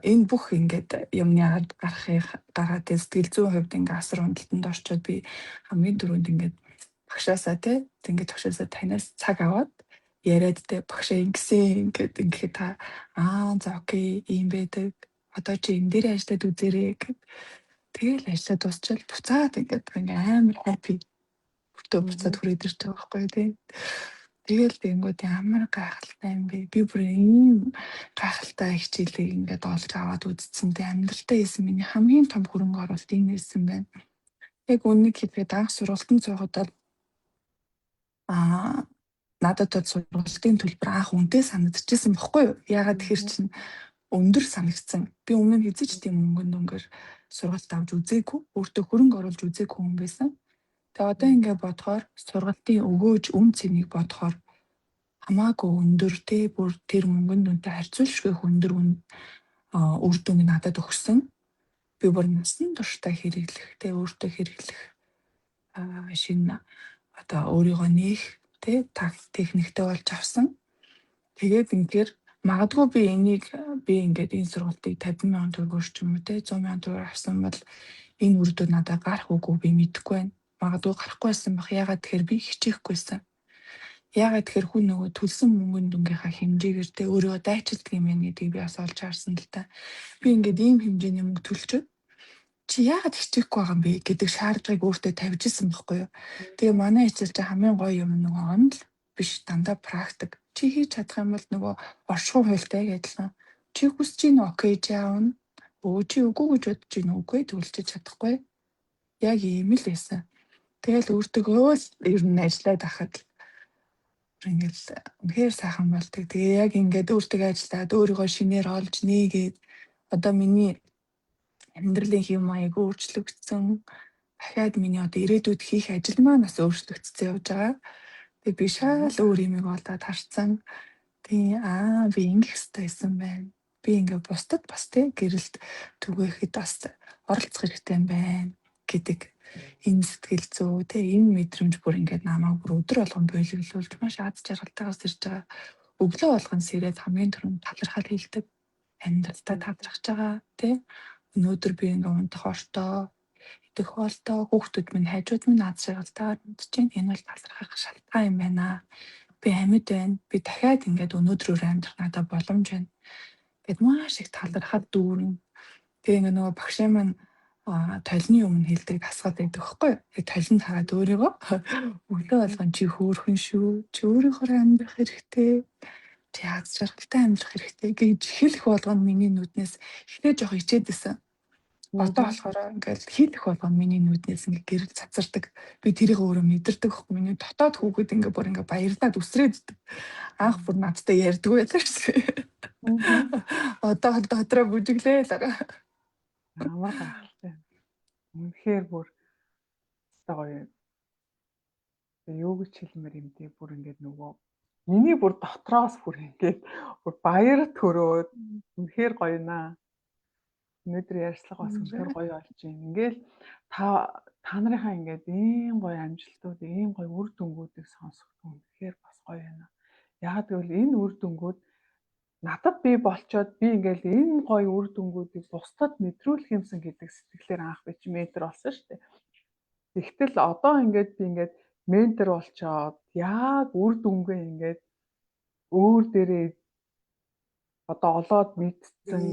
энэ бүх ингээд юмны авд гараад сэтгэл зүйн хувьд ингээд асар хөндлөлтөнд орчоод би хамгийн түрүүнд ингээд багшаасаа те Цэнгэл багшаасаа танаас цаг аваад яриад те багшаа ингэсэн ингээд ингээд та за окей ийм байдаг. Одоо чи энэ дээр ажиллаад үзээрэй гэд. Тэгэл ажиллаа дуусчаал буцаад ингээд амар хаппи бүртөө буцаад хүрээд ирж байгаа байхгүй тий. Тэгэл тэнгууд ямар гайхалтай юм бэ? Би бүр ийм гайхалтай хичээлийг ингээд олж аваад үзсэн. Тэ амьдралтаа хийсэн миний хамгийн том хөрөнгө оруулалт энэ байсан байна. Яг үннийг хэлбэл анх сургалтын цогцолд надад тод сургалтын төлбөр анх үнэтэй санагдчихсан бохгүй юу? Ягаад тэр чинь өндөр санагдсан. Би өмнө нь хэзээ ч тийм өнгөөр сургалт авч үзээгүй, өөртөө хөрөнгө оруулж үзээгүй хүн байсан. Тэгээ одоо ингээд бодохоор сургалтын өгөөж үн цэнийг бодохоор хамаагүй өндөр те бүр тэр мөнгөнд үнэтэй харьцуулшгүй өндөр үр дүнг надад өгсөн. Би бүр насан туршдаа хэрэглэх те өөртөө хэрэглэх шинэ одоо өөрийгөө нээх те техниктэй болж авсан. Тэгээд ингээд магадгүй би ингээд энэ сургалтыг 50,000 төгрөгөөр ч юм уу те 100,000 төгрөгөөр авсан бол энэ үр дүн надад гарах үгүй би мэдэхгүй байна. Магадгүй гарахгүй байсан баг. Ягаад тэгэхээр би хичээхгүйсэн. Ягаад тэгэхээр хүн нөгөө төлсөн мөнгөнд дүнгийнхаа хэмжээгээр те өөрийгөө дайчилдаг юм байна гэдгийг би бас олж харсан л та. Би ингээд ийм хэмжээний мөнгө төлчөөд чи ягаад хичээхгүй байгаа юм бэ гэдэг шаардлагыг өөртөө тавьж исэн байхгүй юу. Тэгээ манай хичээл чинь хамгийн гоё юм нөгөө онл биш дандаа практик. Чи хийж чадах юм бол нөгөө оршихуй хуультай гэдэлсэн. Чи хүсэж ийн окей жаавна. Чи үгүй гэж бодож ийн үгүй төлж чадахгүй. Яг ийм л байсан. Тэгэл өөртөө л ер нь ажиллаад ахад ингээл үнэхээр сайхан болдог. Тэгээ яг ингээд өөртөө ажиллаад өөрийгөө шинээр олж нээгээд одоо миний амьдралын хэв маяг өөрчлөгдсөн. Дахиад миний одоо ирээдүйд хийх ажил маань бас өөрчлөгдсөн явж байгаа. Тэгээ би шал өөр юмыг олдоод харцсан. Тэгээ би ингэх хэрэгтэй байсан байна. Би ингээд бусдад бас те гэрэлт түгээхэд бас оролцох хэрэгтэй юм байна гэдэг энэ сэтгэл зүй те энэ мэдрэмж бүр ингээд намайг бүр өдөр болгон бойлоглуулж маш аз жаргалтайгаас ирж байгаа. Өглөө болгон сэрээд хамгийн түрүүнд талархал хэлдэг. Амьдралдаа талархаж байгаа те өнөөдөр би ингээд унтах ортой идэх хоолтой хүүхдүүд минь хажууд минь аз жаргалтайгаар унтж байна. Энэ бол талархах шалтгаан юм байна. Би амьд байна. Би дахиад ингээд өнөөдрөөр амьдрах надад боломж байна. Гэт маш их талархал дүүрэн. Тэгээ ингээд нөгөө багшаа маань толны өмнө хэлдэг асгаад байдаг байхгүй юу? Тэгээ толинд хараад өөрийгөө өглөө болгон чи хөөрхөн шүү. Чи өөрийнхөө амьдрах хэрэгтэй. Чи аз жаргалтай амьдрах хэрэгтэй гэж хэлэх болгоно миний нүднээс ихтэй жоох ичээдсэн. Одоо болохоор ингээд хийх болгоно миний нүднээс ингээд гэрэл цацардаг. Би тэрийг өөрөө мэдэрдэг хөөх. Миний дотоод хүүхэд ингээд бүр ингээд баярлаад үсрээддэг. Анх бүр надтай ярьдгүй байлаа шүү. Одоо дотроо бүжиглээ л байгаа. Амар гайхалтай. Үнэхээр бүр гоё. Юу гэж хэлмээр юм дээ бүр ингээд нөгөө миний бүр дотроос бүр ингээд бүр баяр төрөөд үнэхээр гоё наа. Өнөөдөр ярьцлага бас үнэхээр гоё болж байна. Ингээл та нарынхаа ингээд ийм гоё амжилтууд, ийм гоё үр дүнгуудыг сонсох үнэхээр бас гоё байна. Яг гэвэл энэ үр дүнгууд надад би болчоод би ингээл энэ гоё үр дүнгуудыг бусдад мэдрүүлэх юмсан гэдэг сэтгэлээр анх би чи ментор болсон шүү дээ. Тэгтэл одоо ингээд би ингээд ментор болчоод яг үр дүнгээ ингээд өөр дээрээ одоо олоод мэдсэн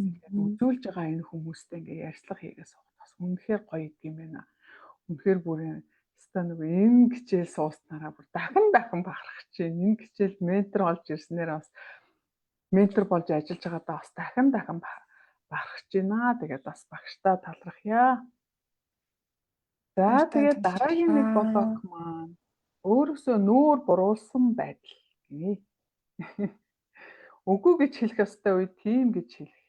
үзүүлж байгаа энэ хүмүүстэй ингээ ярьцлага хийгээ суух бас үнэхээр гоё юм байна. Үнэхээр бүр ста нэг энэ хичээл сууснараа бүр дахин бахарах чинь энэ хичээл ментор болж ирснээр бас ментор болж ажиллаж байгаадаа бас дахин барах гэж байна. Тэгээд бас багштай талархъя. За Баяртай тэгээд дараагийн нэг блог маань өөрөөсөө нүүр буруулсан байдал гинэ. Үгүй гэж хэлэх ёстой үе тийм гэж хэлэх.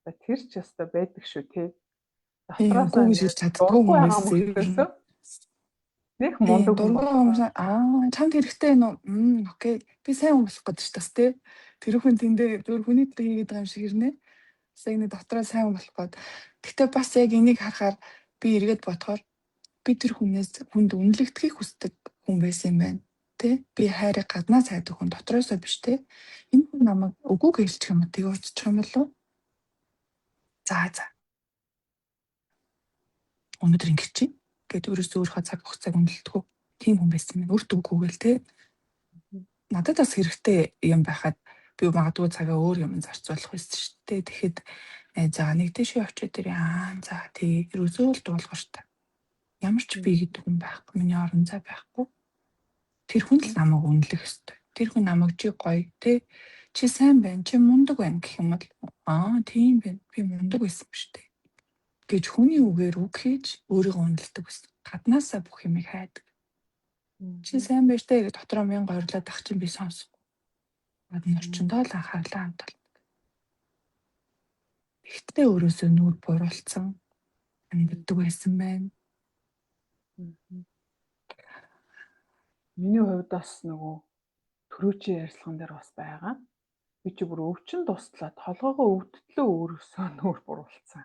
За тэр ч ёстой байдаг шүү тий. Дотроос үгүй гэж хэлж чаддгүй хүмүүс мөртлөөсөө нэг тийм мундаг дургуй хүмүүс чамд хэрэгтэй нөө окей би сайн хүн болох гэдэг ч бас тий тэр хүн тэндээ зөв хүний төлөө хийгээд байгаа юм шиг ирнэ яг нэг дотроо сайн хүн болох гээд гэхдээ бас яг энийг харахаар би эргээд бодохоор би тэр хүнээс хүнд үнэлэгдэхийг хүсдэг хүн байсан юм байна тий би хайрыг гаднаас хайдаг хүн дотроосоо биш тий энэ хүн намайг үгүй гэж хэлчих юм уу тэгээ уцчих юм болов за өнөөдөр ингэж чи гэдэг өөрөөсөө өөрийнхөө цаг хугацааг үнэлдэггүй тийм хүн байсан юм. Өөртөө үгүйгээл те. Надад бас хэрэгтэй юм байхад би магадгүй цагаа өөр юм зарцуулах байсан шүү дээ. Тэгэхэд за нэг дэшээ очиод ирээ. За тий ерөөсөө л дуулгар та. Ямар ч би гэдэг хүн байхгүй. Миний орон зай байхгүй. Тэр хүн л намайг үнэлэх ёстой. Тэр хүн намайг чи гоё те. Чи сайн байна. Чи мундаг байна гэх юм бол тийм байна. Би мундаг байсан юм шүү дээ. Гэж хүний үгээр үг хийж өөрийгөө үнэлдэг байсан. Гаднаасаа бүх юмыг хайдаг. Чи сайн байж таа гэж дотроо мянга ойрлоод ах чинь би сонсохгүй. Гадна орчиндоо л анхаарлаа хандуулдаг. Ихтэй өөрөөсөө нүур буруулсан амьддаг байсан байна. Миний хувьд бас нөгөө төрөөчийн ярилцлаган дээр бас байгаа. Би чи бүр өвчин туслаа толгоогоо өвдөлтөө өөрөөсөө нүур буруулсан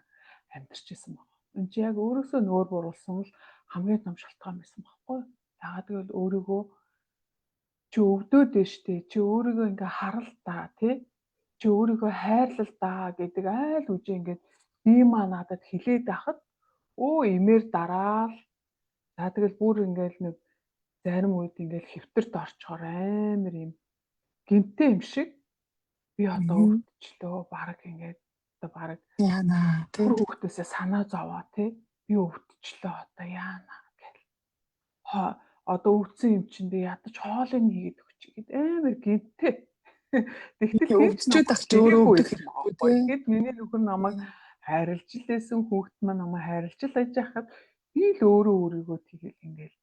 амьдарч исэн баг. Энд чи яг өөрөөсөө нүур буруулсан л хамгийн том шалтгаан байсан байхгүй. Яагаад гэвэл өөрийгөө чи өвдөөд дээ штэ. Чи өөрийгөө ингээ харал та тий. Чи өөрийгөө хайрлал даа гэдэг айл үжи ингээд би маа надад хилээд байхад имээр дараал. За тэгэл бүр ингээл нэг зарим үед ингээл хэвтэрт орчхоор амар юм гинтээ юм шиг би одоо өвдчлөө баг ингээд одоо баг яана тий хүүхдээсээ санаа зовоо тий би өвдчлөө одоо яана гэл одоо өвдсөн юм чинь би ядаж хоолыг хийгээд өгч гээд амар гинтээ тэгтэл өвдчихэд ах чи өөрөө өвдөх хэрэггүй тий тэгэхэд миний нөхөр намайг хайрлж лээсэн хүүхд маань намайг хайрлж л аж яхад би л өөрийгөө тэгэл ингээл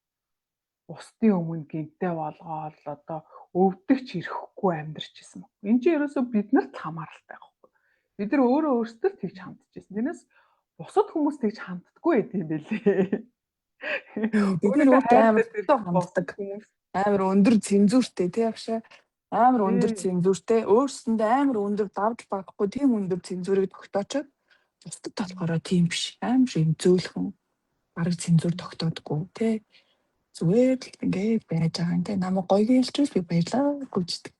бусдын өмнө гинтээ болгоол одоо өвдөгч ирэхгүй амьдарч исэн баг. Энд чинь ерөөсөө биднэрт хамааралтай байхгүй. Бид нар өөрөө өөрсдөө тэгж хандж исэн. Тэрнээс бусад хүмүүс тэгж ханддаггүй юм билээ. Бид нар өөртөө амар ханддаг. Амар өндөр цензүүртэй тий авшаа. Амар өндөр цензүүртэй өөрсөндөө амар өндөр давж багахгүй тийм өндөр цензүүрийг тогтоочод бусдад болохоор тийм биш. Амар юм зөөлхөн бараг цензүүр тогтоодгүй тий. Зүгээр л ингээд байж байгаа юм те намайг гоё гэлжүүл би баярлаа гүждэг.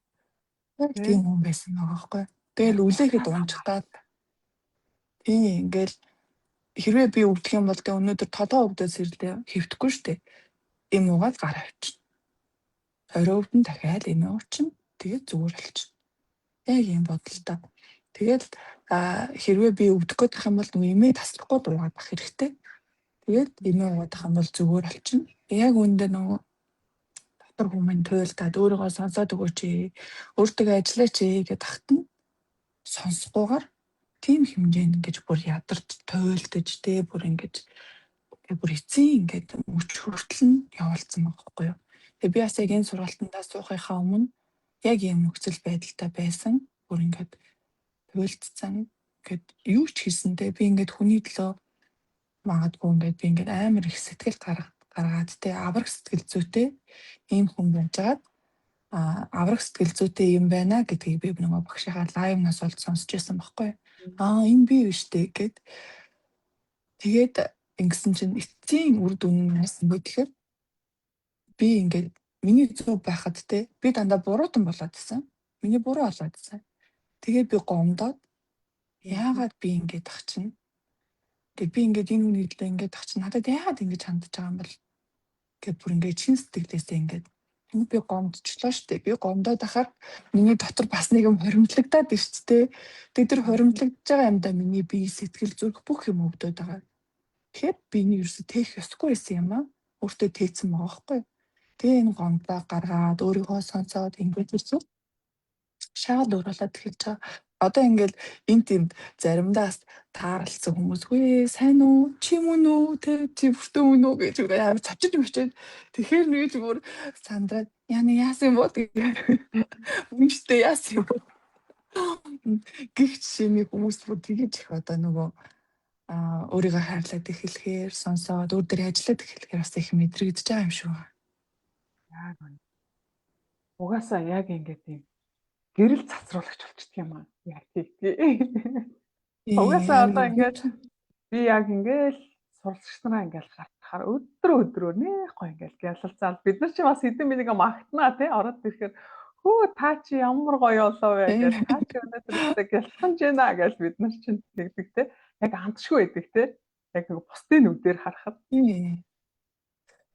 Яг тийм хүн байсан байгаа байхгүй. Тэгэл үлээхэд унчихтаад тийм ингээл хэрвээ би өвдөх юм бол тэ өнөөдөр толгой өвдөд сэрлээ хэвдэхгүй штэ. Им уугаад гар авчих. Орой өвдөн дахиад им уучин тэгээд зүгээр болчих. Яг юм бодолтой. Тэгээд хэрвээ би өвдөх гэдэг юм бол нөгөө имээ таслахгүй дуугаад бах хэрэгтэй. Тэгээд имээ уугаад ах юм бол зүгээр болчихно. Яг үүндээ нөгөө дотор хүмүүс туйлдаад өөрийгөө сонсоод өгөөч өөртөө ажиллаач гэж тахтана сонсохгүйгээр тийм хэмжээнд ингэж бүр ядарч туйлдаж тэ бүр ингэж бүр эцсийн ингэж мөч хүртэл нь явуулсан байгаа байхгүй юу. Тэгээ би бас яг энэ сургалтандаа суухынхаа өмнө яг ийм нөхцөл байдалтай байсан. Бүр ингэж туйлдсан гэд юу ч хийсэнтэй би ингэж хүний төлөө магадгүй ингээд би ингээд амар их сэтгэл гаргаад те аврах сэтгэл зүйтэй ийм хүн байжгаад аврах сэтгэл зүйтэй юм байна гэдгийг би нөгөө багшийнхаа лайвнаас олж сонсч байсан байхгүй. Энэ би биш дээ гэд тэгээд ингэсэн чинь эцсийн үр дүн нь яасан бэ гэхээр би ингээд миний зүг байхад те би дандаа буруутан болоод байсан. Миний буруу болоод байсан. Тэгээд би гомдоод яагаад би ингээд ах чинь би ингээд энэ үний төлөө ингээд ах чинь надад яагаад ингэж хандж байгаа юм бол гэж бүр ингээд чин сэтгэлээсээ ингээд би гомдчихлоо шүү дээ. Би гомдоод ахаар миний дотор бас нэг юм хоримтлагдаад байна шүү дээ. Тэгээд тэр хоримтлагдж байгаа юмдаа миний бие сэтгэл зүрх бүх юм өвдөд байгаа. Тэгэхээр биний ерөөсө тээх ёсгүй байсан юм аа. Өөртөө тээцсэн байгаа байхгүй. Тэгээ энэ гомдоо гаргаад өөрийгөө сонсоод ингээд ирсэн. Шаал өөрөлдөд эхэлж байгаа. Одоо ингээд энэ тэнд заримдаа таарлцсан хүмүүс үгүй сайн уу чи мөн үү те чи бүртөө мөн үү гэж амар цочиж мөчөөд тэгэхээр нэг зүгээр сандраад яасан юм бод үнэштэй яасан юм бод гихч шимий хүмүүс бүр тэгэж их одоо нөгөө өөрийгөө хайрлаад эхлэхээр сонсоод өөр дээр ажиллаад эхлэхээр бас их мэдрэгдэж байгаа юм шүү. Яг үнэ. Угаасаа яг ингээд юм гэрэл цацруулагч болчихдөг юм аа. Яг тийм. Угаасаа одоо ингээд би яг ингээл сурлагч нараа ингээл гаргахаар өдрөөр нэх гоё ингээл гялалцаал бид нар чи бас хэдэн минийг магтнаа тий ороод ирэхээр хөө та чи ямар гоё болоо вэ гэж та чи өнөөдөр гялханж байна гэж бид нар чинь тэгдэг тий яг амтшгүй байдаг тий яг нэг бусдын нүдээр харахад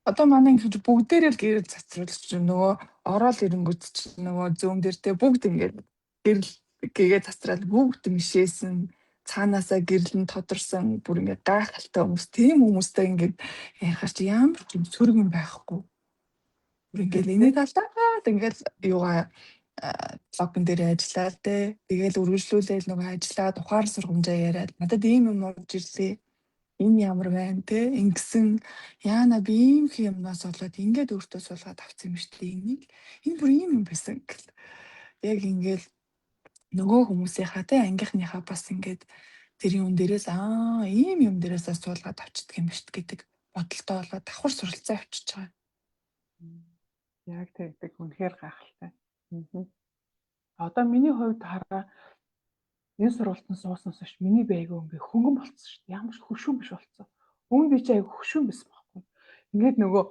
одоо манай ингэж бүгдээрээ л гэрэл цацруулж нөгөө ороод ирэнгүүт чинь нөгөө зүүн дээр те бүгд ингээд гэрэл гээгээ цацраад бүгд мишээсэн цаанаасаа гэрлэн тодорсон бүр ингээд гайхалтай хүмүүс тийм хүмүүстэй ингээд яхаар чи ямар ч юм сөргөн байхгүй бүр ингээд энэ талдаа ингээд юугаа блогн дээр ажиллаад те тэгэл үргэлжлүүлээл нөгөө ажиллаад ухаар сургамжаа яриад надад ийм юм орж ирлээ энэ ямар байна те ингэсэн яана би ийм юмнаас болоод ингээд өөртөө суулгаад авсан юм шүү дээ энэ бүр ийм юм байсан гэл яг ингээд нөгөө хүмүүсийнхаа те ангийнхныхаа бас ингээд тэр юм дээрээс ийм юм дээрээс суулгаад авчдаг юм шүү гэдэг бодолтой болоод давхар суралцаа авчиж байгаа. Яг тэгдэг үнэхээр гайхалтай. Одоо миний хувьд хараа энэ сургалтанд сууснаас хойш миний байгаа ингээ хөнгөн болцсон шүү дээ. Ямар ч хөшүүн биш болцсон. Өгөн би чи айгу хөшүүн байсан байхгүй. Ингээд нөгөө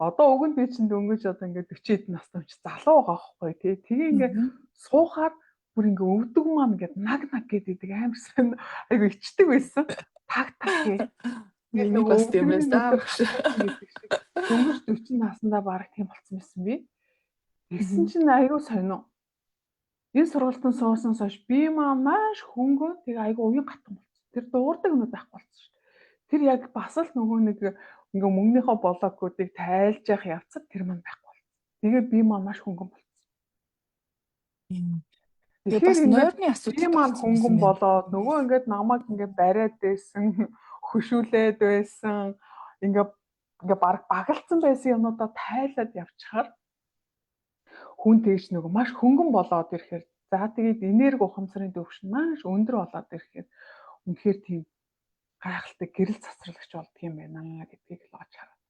одоо өгөн би чинь дөнгөж одоо ингээ 40-д настай ч залуу байгаа байхгүй тий. Тэгээ ингээ суухаар бүр ингээ өвдөг маань ингээ наг гэдэг амар сан айгу ичдэг байсан. Таг гээ. Миний бас тийм байсан. Дөнгөж 40 наснда бараг тийм болцсон байсан би. Тэгсэн чинь айгу сонио. Энэ сургалтанд сууснаас хойш би маш хөнгөө тэгээ айгу уян гатан болсон. Тэр дуурдаг нүд байхгүй болсон шүү дээ. Тэр яг бас л нөгөө нэг ингээ мөнгөнийхөө блокуудыг тайлж явах явцад тэр маань байхгүй болсон. Тэгээ би маш хөнгөн болсон. Тэгээ бас нойрны асуудал би маань хөнгөн болоод нөгөө ингээд намайг ингээ бариад байсан, хөшүүлээд байсан, ингээ баг багалцсан байсан юмудаа тайлаад явчихаар хүн тэгж нөгөө маш хөнгөн болоод ирэхээр за тэгээд энерги ухамсарын төвшин маш өндөр болоод ирэхээр үнэхээр тийм гайхалтай гэрэл цацрагч болдго юм байна гэдгийг л олж хараад.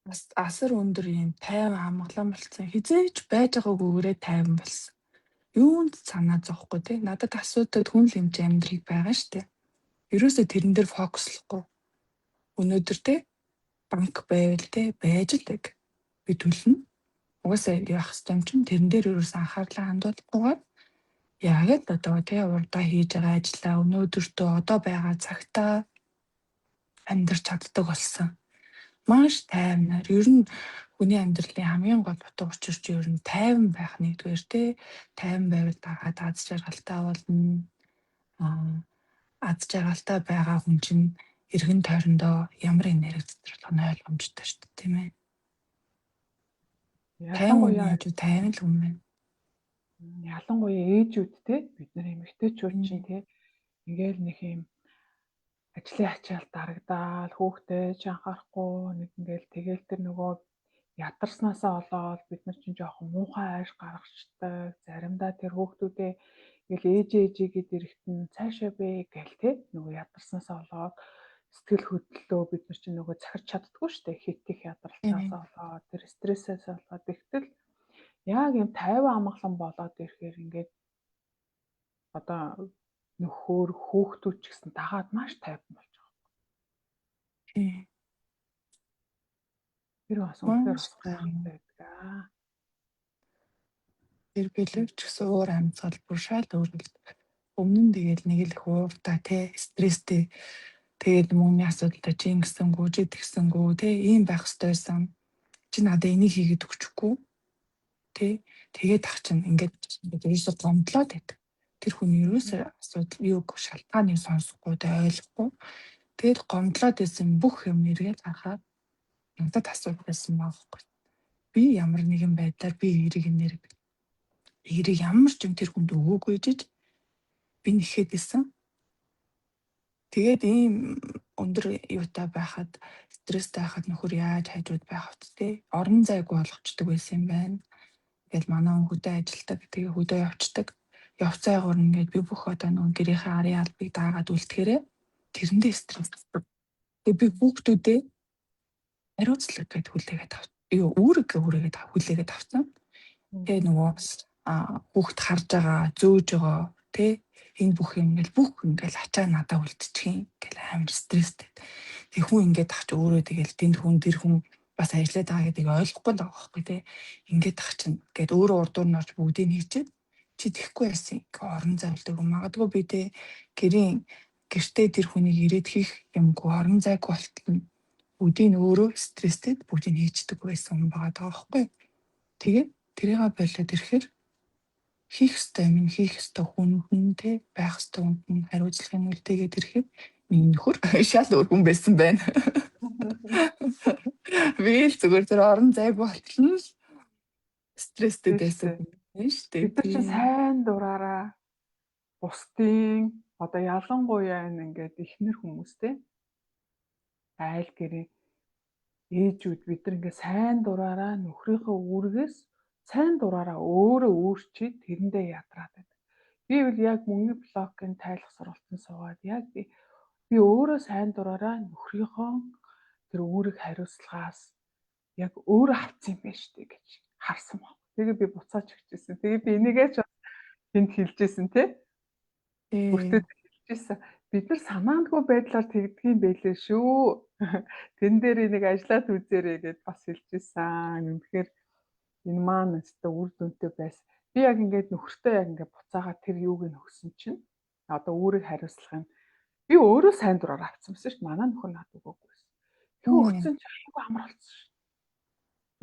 Бас асар өндөр юм тайван амгалан болсон. Хизээч байж байгаагүйгээрээ тайван болсон. Юунд санаа зовхгүй тий. Надад асуудал хүн л хэмжээ амьдрыг байгаа штэ. Ерөөсөө тэрэн дээр фокуслохгүй. Өнөөдөр тий банк байвал тий байж л яг би төлнө. Угаасаа явах хэвчам чинь тэрэн дээр ерөөсөө анхаарлаа хандуулахгүйгээр яг л одоо тий урдаа хийж байгаа ажлаа өнөөдөртөө одоо байгаа цагтаа амьдарч чаддаг болсон. Маш тайвнаар ер нь хүний амьдралын хамгийн гол утга учир чи ер нь тайван байх нэгдүгээр тий тайван байвал дагаад аз жаргалтай болно. Аз жаргалтай байгаа хүн чинь эргэн тойрондоо ямар энерги цэцэрлэх нь ойлгомжтой шүү дээ тийм ээ. Ялангуяа тайван л юм байна. Ялангуяа ээжүүд те бид нар эмэгтэйчүүд чинь те ингээл нэг юм ажлын ачаал дарагдаал хүүхдээ ч анхаарахгүй нэг ингээл тэгэл тэр нөгөө ядарснаасаа болоод бид нар чинь жоохон муухай айш гаргачдаг заримдаа тэр хүүхдүүдээ ингээл ээжээгээд ирэхтэн цаашаа бэ гэл те нөгөө ядарснаасаа болоод сэтгэл хөдлөлөө бид нар чинь нөгөө захирч чаддгүй шүү дээ хит их ядарснаасаа болоод тэр стрессээс болоод тэгтэл яг юм тайван амгалан болоод ирэхээр ингээд одоо нөхөр хүүхдүүд ч гэсэн дагаад маш тайван болж байгаа. Тэр бас үнэхээр гайхалтай байдаг. Тэр бэлэвч гэсэн уур амьсгал бүр шал өөрлөлт. Өмнө нь тэгэл нэг л их ууртай те стресстэй тэгээд мөнгөний асуудалтай чи ингэсэнгүү чи тэгсэнгүү те ийм байх ёстойсэн. Чи надад энийг хийгээд өгчихгүй те тэгээд ах чинь ингээд ерөөсөө гомдлоод байдаг. Тэр хүн ерөөсөө асуудал юуг шалтгааныг сонсохгүй те ойлгохгүй. Тэгээд гомдлоод байсан бүх юм эргээд харахад надад асуудал байсан байхгүй. Би ямар нэгэн байдлаар би эрийг ямар ч юм тэр хүнд өгөөгүй жиж би нэхэд исэн. Тэгээд ийм өндөр юутай байхад стресстэй байхад нөхөр яаж хайжууд байх вэ те? Орон зайгүй болгочдөг байсан юм байна. Тэгэл манай хөдөө ажилдаг. Тэгээ хөдөө явцдаг. Явцайгаар ингээд би бүх одоо нөгөө гэрийнхээ арын албыг даагаад үлдэхээрээ тэрэндээ стресстэй. Тэгээ би хүүхдүүдээ хариуцлага гэд хүлээгээд үүрээгээд хүлээгээд авсан. Тэгээ нөгөө хүүхд харж байгаа, зөөж байгаа тий энэ бүх юм ингээл ачаа надаа үлдчихин ингээл амар стресстэй. Тэг хүн ингээд тахч өөрөө тэгэл тэнд хүн тэр хүн бас ажиллаад байгаа гэдгийг ойлгохгүй л байгаа байхгүй тий. Ингээд тах чинь гээд өөрөө урдуур нь орж бүгдийг хийчихэд чи тэхгүй байсан орон зайвлдаг. Магадгүй би тий гэртээ тэр хүнийг ирээд хийх юмгүй орон зайг болтол бүгдийг өөрөө стресстэй бүгдийг хийждэг байсан юм байгаа байхгүй. Тэгээд тэрийг болоод ирэхээр хийх ёстой хүн те байх ёстой хүн хариуцлагын үлдээгээд ирэхэд миний нөхөр шал өөр хүн байсан байна. Би л зүгээр тэр орон зайг болтол стресстэй байсан юм шүү дээ. Бид нар чинь сайн дураараа бусдын одоо ялангуяа ингээд ихнэр хүмүүстэй айл гэрээ ээжүүд бид нар ингээд сайн дураараа нөхрийнхөө үүргээс сайн дураараа өөрөө өөрчид тэрэндээ ядраад байдаг. Би бол яг мөнгөний блокийн тайлах сургалтанд суугаад яг би өөрөө сайн дураараа нөхрийнхөө тэр үүрэг хариуцлагаас яг өөрөө авсан юм байна шүү дээ гэж харсан баг. Тэгээ би буцааж өгчээсэн. Тэгээ би энийгээ ч тэнд хэлжсэн тий. Бүртээ хэлжсэн. Бид нар санаандгүй байдлаар тэгдгийн байлээ шүү. Тэн дээр нэг ажиллаад үзээрэй гэд бас хэлжсэн. Үнэхээр энэ маань өстой үр дүнтэй байсан. Би яг ингээд нөхөртөө яг ингээд буцаагаад тэр юуг нь өгсөн чинь одоо үүрэг хариуцлах юм. Би өөрөө сайн дураар авсан байсан шүү дээ. Манай нөхөр надад өгөөгүй байсан. Тэгээ өгсөн чинь аюу амар болсон шүү.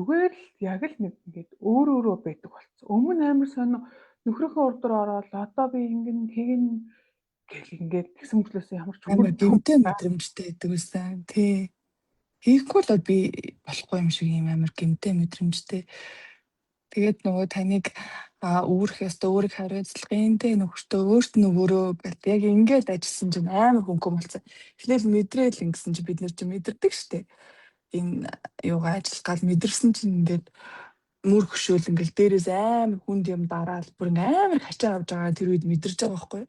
Зүгээр л яг л нэг ингээд өөрөө байдаг болсон. Өмнө амар сонио нөхрийнхөө урдуур ороод одоо би ингэн тэгин гэл ингээд тэгсэн мөртлөөс ямар ч амар гэмтэй мэдрэмжтэй байдаг байсан. Тий. Хийхгүй л би болохгүй юм шиг юм амар гэмтэй мэдрэмжтэй. Тэгээд нөгөө таныг үүрэх ёстой үүрэг хариуцлагын тэ нөхөртөө өөртөө гэл яг ингээд ажилласан чинь амар хөнгөн болсон. Эхлээл мэдрээл ингэсэн чинь бид нар ч мэдэрдэг штэ. Энэ юугаа ажиллах гал мэдэрсэн чинь ингээд мөр хөшөөл ингээл дээрээс амар хүнд юм дараал бүр амар хачаа авч байгаа тэр үед мэдэрч байгаа байхгүй.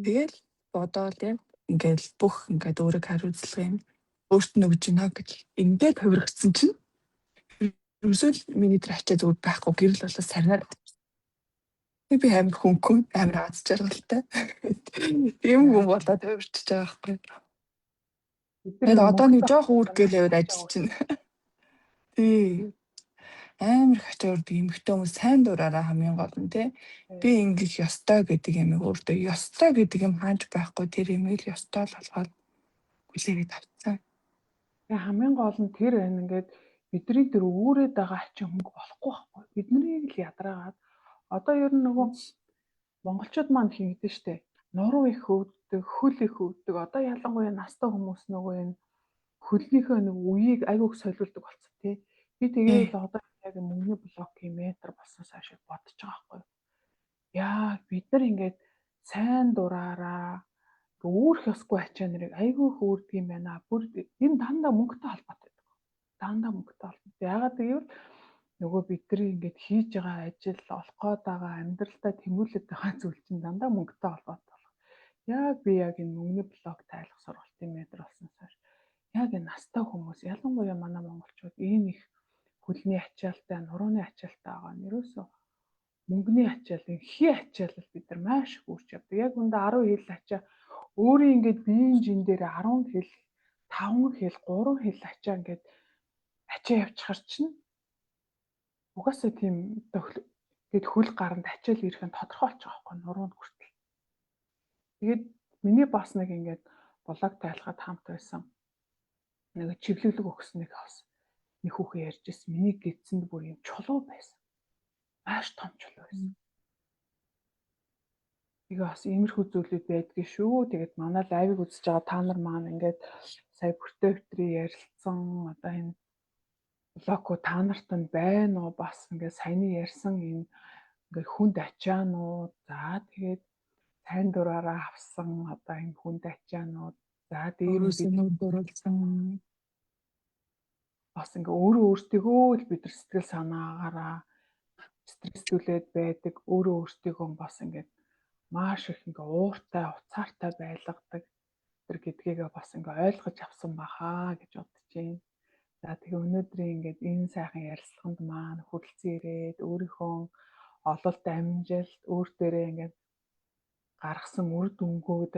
Тэгэл бодоол яг ингээл бүх ингээд өөрийг хариуцлагын өөртөө нөгж гинэ гэж ингээд хувиргацсан чинь ерөөсөө миний тэр хачаа зүгээр байхгүй гэрэл болоо сарнаад би амар хөнгөн амар аз жаргалтай тийм хүн болоод хувирчиж байгаа байхгүй. Тэгээд одоо нэг жоох үүргэлээд ажиллаж байна. Тий. Амар хачаар эмэгтэй хүмүүс сайн дураараа хамгийн гол нь тий. Би ингэх ёстой гэдэг юм өөртөө ёстой гэдэг юм хааж байхгүй тэр юм л ёстой л болгоод хүлээгээд авцсан. Тэгээ хамгийн гол нь тэр байна ингээд бидний тэр үүрээд байгаа ачин хөнгө болохгүй байхгүй. Биднийг л ядраагаад одоо ер нь нөгөө монголчууд маань хийгдэн штэ. Нуруу их өвддөг, хөл их өвддөг. Одоо ялангуяа настай хүмүүс нөгөө энэ хөлнийхөө нэг үеийг айгүйх солиулдаг болсон тий. Би тэгээд одоо яг мөнгөний блокийн метр болсноос хойш бодож байгаа байхгүй. Яа бид нар ингээд сайн дураараа өөрх ёсгүй ачаа нарыг айгүйх өөрдөг юм байна. Бүр энэ дандаа мөнгөтэй холбоотой байдаг. Дандаа мөнгөтэй холбоотой. Яагаад гэвэл нөгөө бидний ингээд хийж байгаа ажил, олох гээд байгаа амьдралдаа тэмүүлээд байгаа зүйл чинь дандаа мөнгөтэй холбоотой. Яг би яг энэ мөнгөний блок тайлах сургалтын метр болсноос хойш яг энэ настай хүмүүс ялангуяа манай монголчууд энэ их хөлний ачаалтай, нурууны ачаалтай байгаа нь ерөөсөө мөнгөний ачаал, хий ачаал бид нар маш их үрч явдаг. Яг үндэ 10 хил ачаа өөрийн ингээд биеийн жин дээр 10 хил, 5 хил, 3 хил ачаа ингээд ачаа явчихар чинь угаасаа тийм гээд хөл гаранд ачаал ирэх нь тодорхой болчих واخхой нуруунд хүртэл. Тэгээд миний бас нэг ингээд блог тайлахад хамт байсан нэг чивлүүлэг өгсөн нэг хас нэг хүүхэн ярьж ирсэн. Миний гидсэнд бүр юм чулуу байсан. Маш том чулуу байсан. Тэгээ бас иймэрхүү зүйлүүд байдгийн шүү. Тэгээд манай лайвыг үзэж байгаа та нар маань ингээд сая бүртээ өтрий ярилцсан одоо энэ блокуу та нарт нь байна уу бас ингээд саяны ярьсан энэ ингээд хүнд ачаанууд за тэгээд сайн дураараа авсан одоо энэ хүнд ачаанууд за дээр нь Өөрөөсөө бид нүд дуруулсан. бас ингээ өөрөө өөртөө л бид нар сэтгэл санаагаараа стресстүүлээд байдаг өөрөө өөртөө бас ингээд маш их ингээ ууртай уцаартай байлгадаг тэр гэдгийг бас ингээ ойлгож авсан бахаа гэж бодож байна. За тэгээ өнөөдрийн ингээд энэ сайхан ярилцлаганд маань хүрэлцэн ирээд өөрийнхөө ололт амжилт өөр дээрээ ингээд гаргасан үр дүнгууд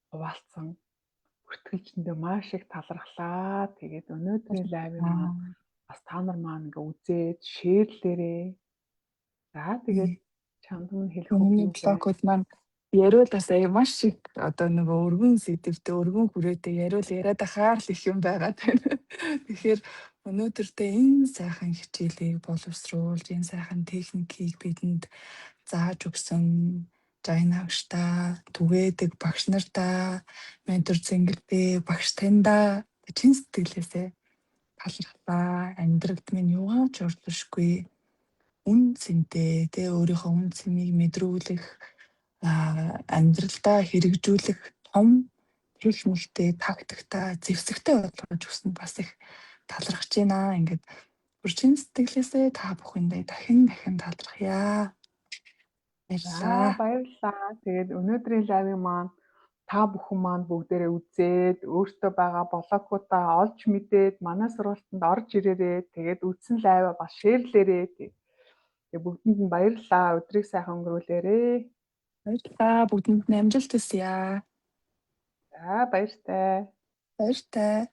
хуваалцсан бүртгэлжиндээ маш их талархлаа. Тэгээд өнөөдрийн лайвын маань бас та нар маань ингээ үзээд шеэрлээрээ. За тэгээд чамд нь хэлэх үг Миний юу вэ? блогууд маань яриул бас маш их одоо нөгөө өргөн сэдвтэй өргөн хүрээтэй яриул яриад ахаар л их юм байгаа тань. Тэгэхээр өнөөдөртөө энэ сайхан хичээлийг боловсруулж энэ сайхан техникийг бидэнд зааж өгсөн жайнагчтай түгээдэг багш нартаа ментор зингэлтэй багш таньда чин сэтгэлээсээ талархлаа. Амьдралд минь юугаач ордошгүй үн цэнтэй тэ өөрийнхөө үн цэнийг мэдрүүлэх амьдралдаа хэрэгжүүлэх том эрүүл мэндтэй тактиктай зэвсэгтэй болгож өгсөнд бас их талархаж байна. Ингээд бүрчин сэтгэлээсээ та бүхэндээ дахин талархъя. За Баярлалаа. баярлалаа. Тэгээд өнөөдрийн лайвын маань та бүхэн маань бүгдээрээ үзээд өөртөө байгаа блогуудаа олж мэдээд манай сургалтанд орж ирээрээ тэгээд үзсэн лайва бас шеэрлээрээ. Тэгээд бүгдэнд нь баярлалаа. Өдрийг сайхан өнгөрүүлээрэй. Баярлалаа. Бүгдэнд нь амжилт хүсье. За баяртай. Баяртай.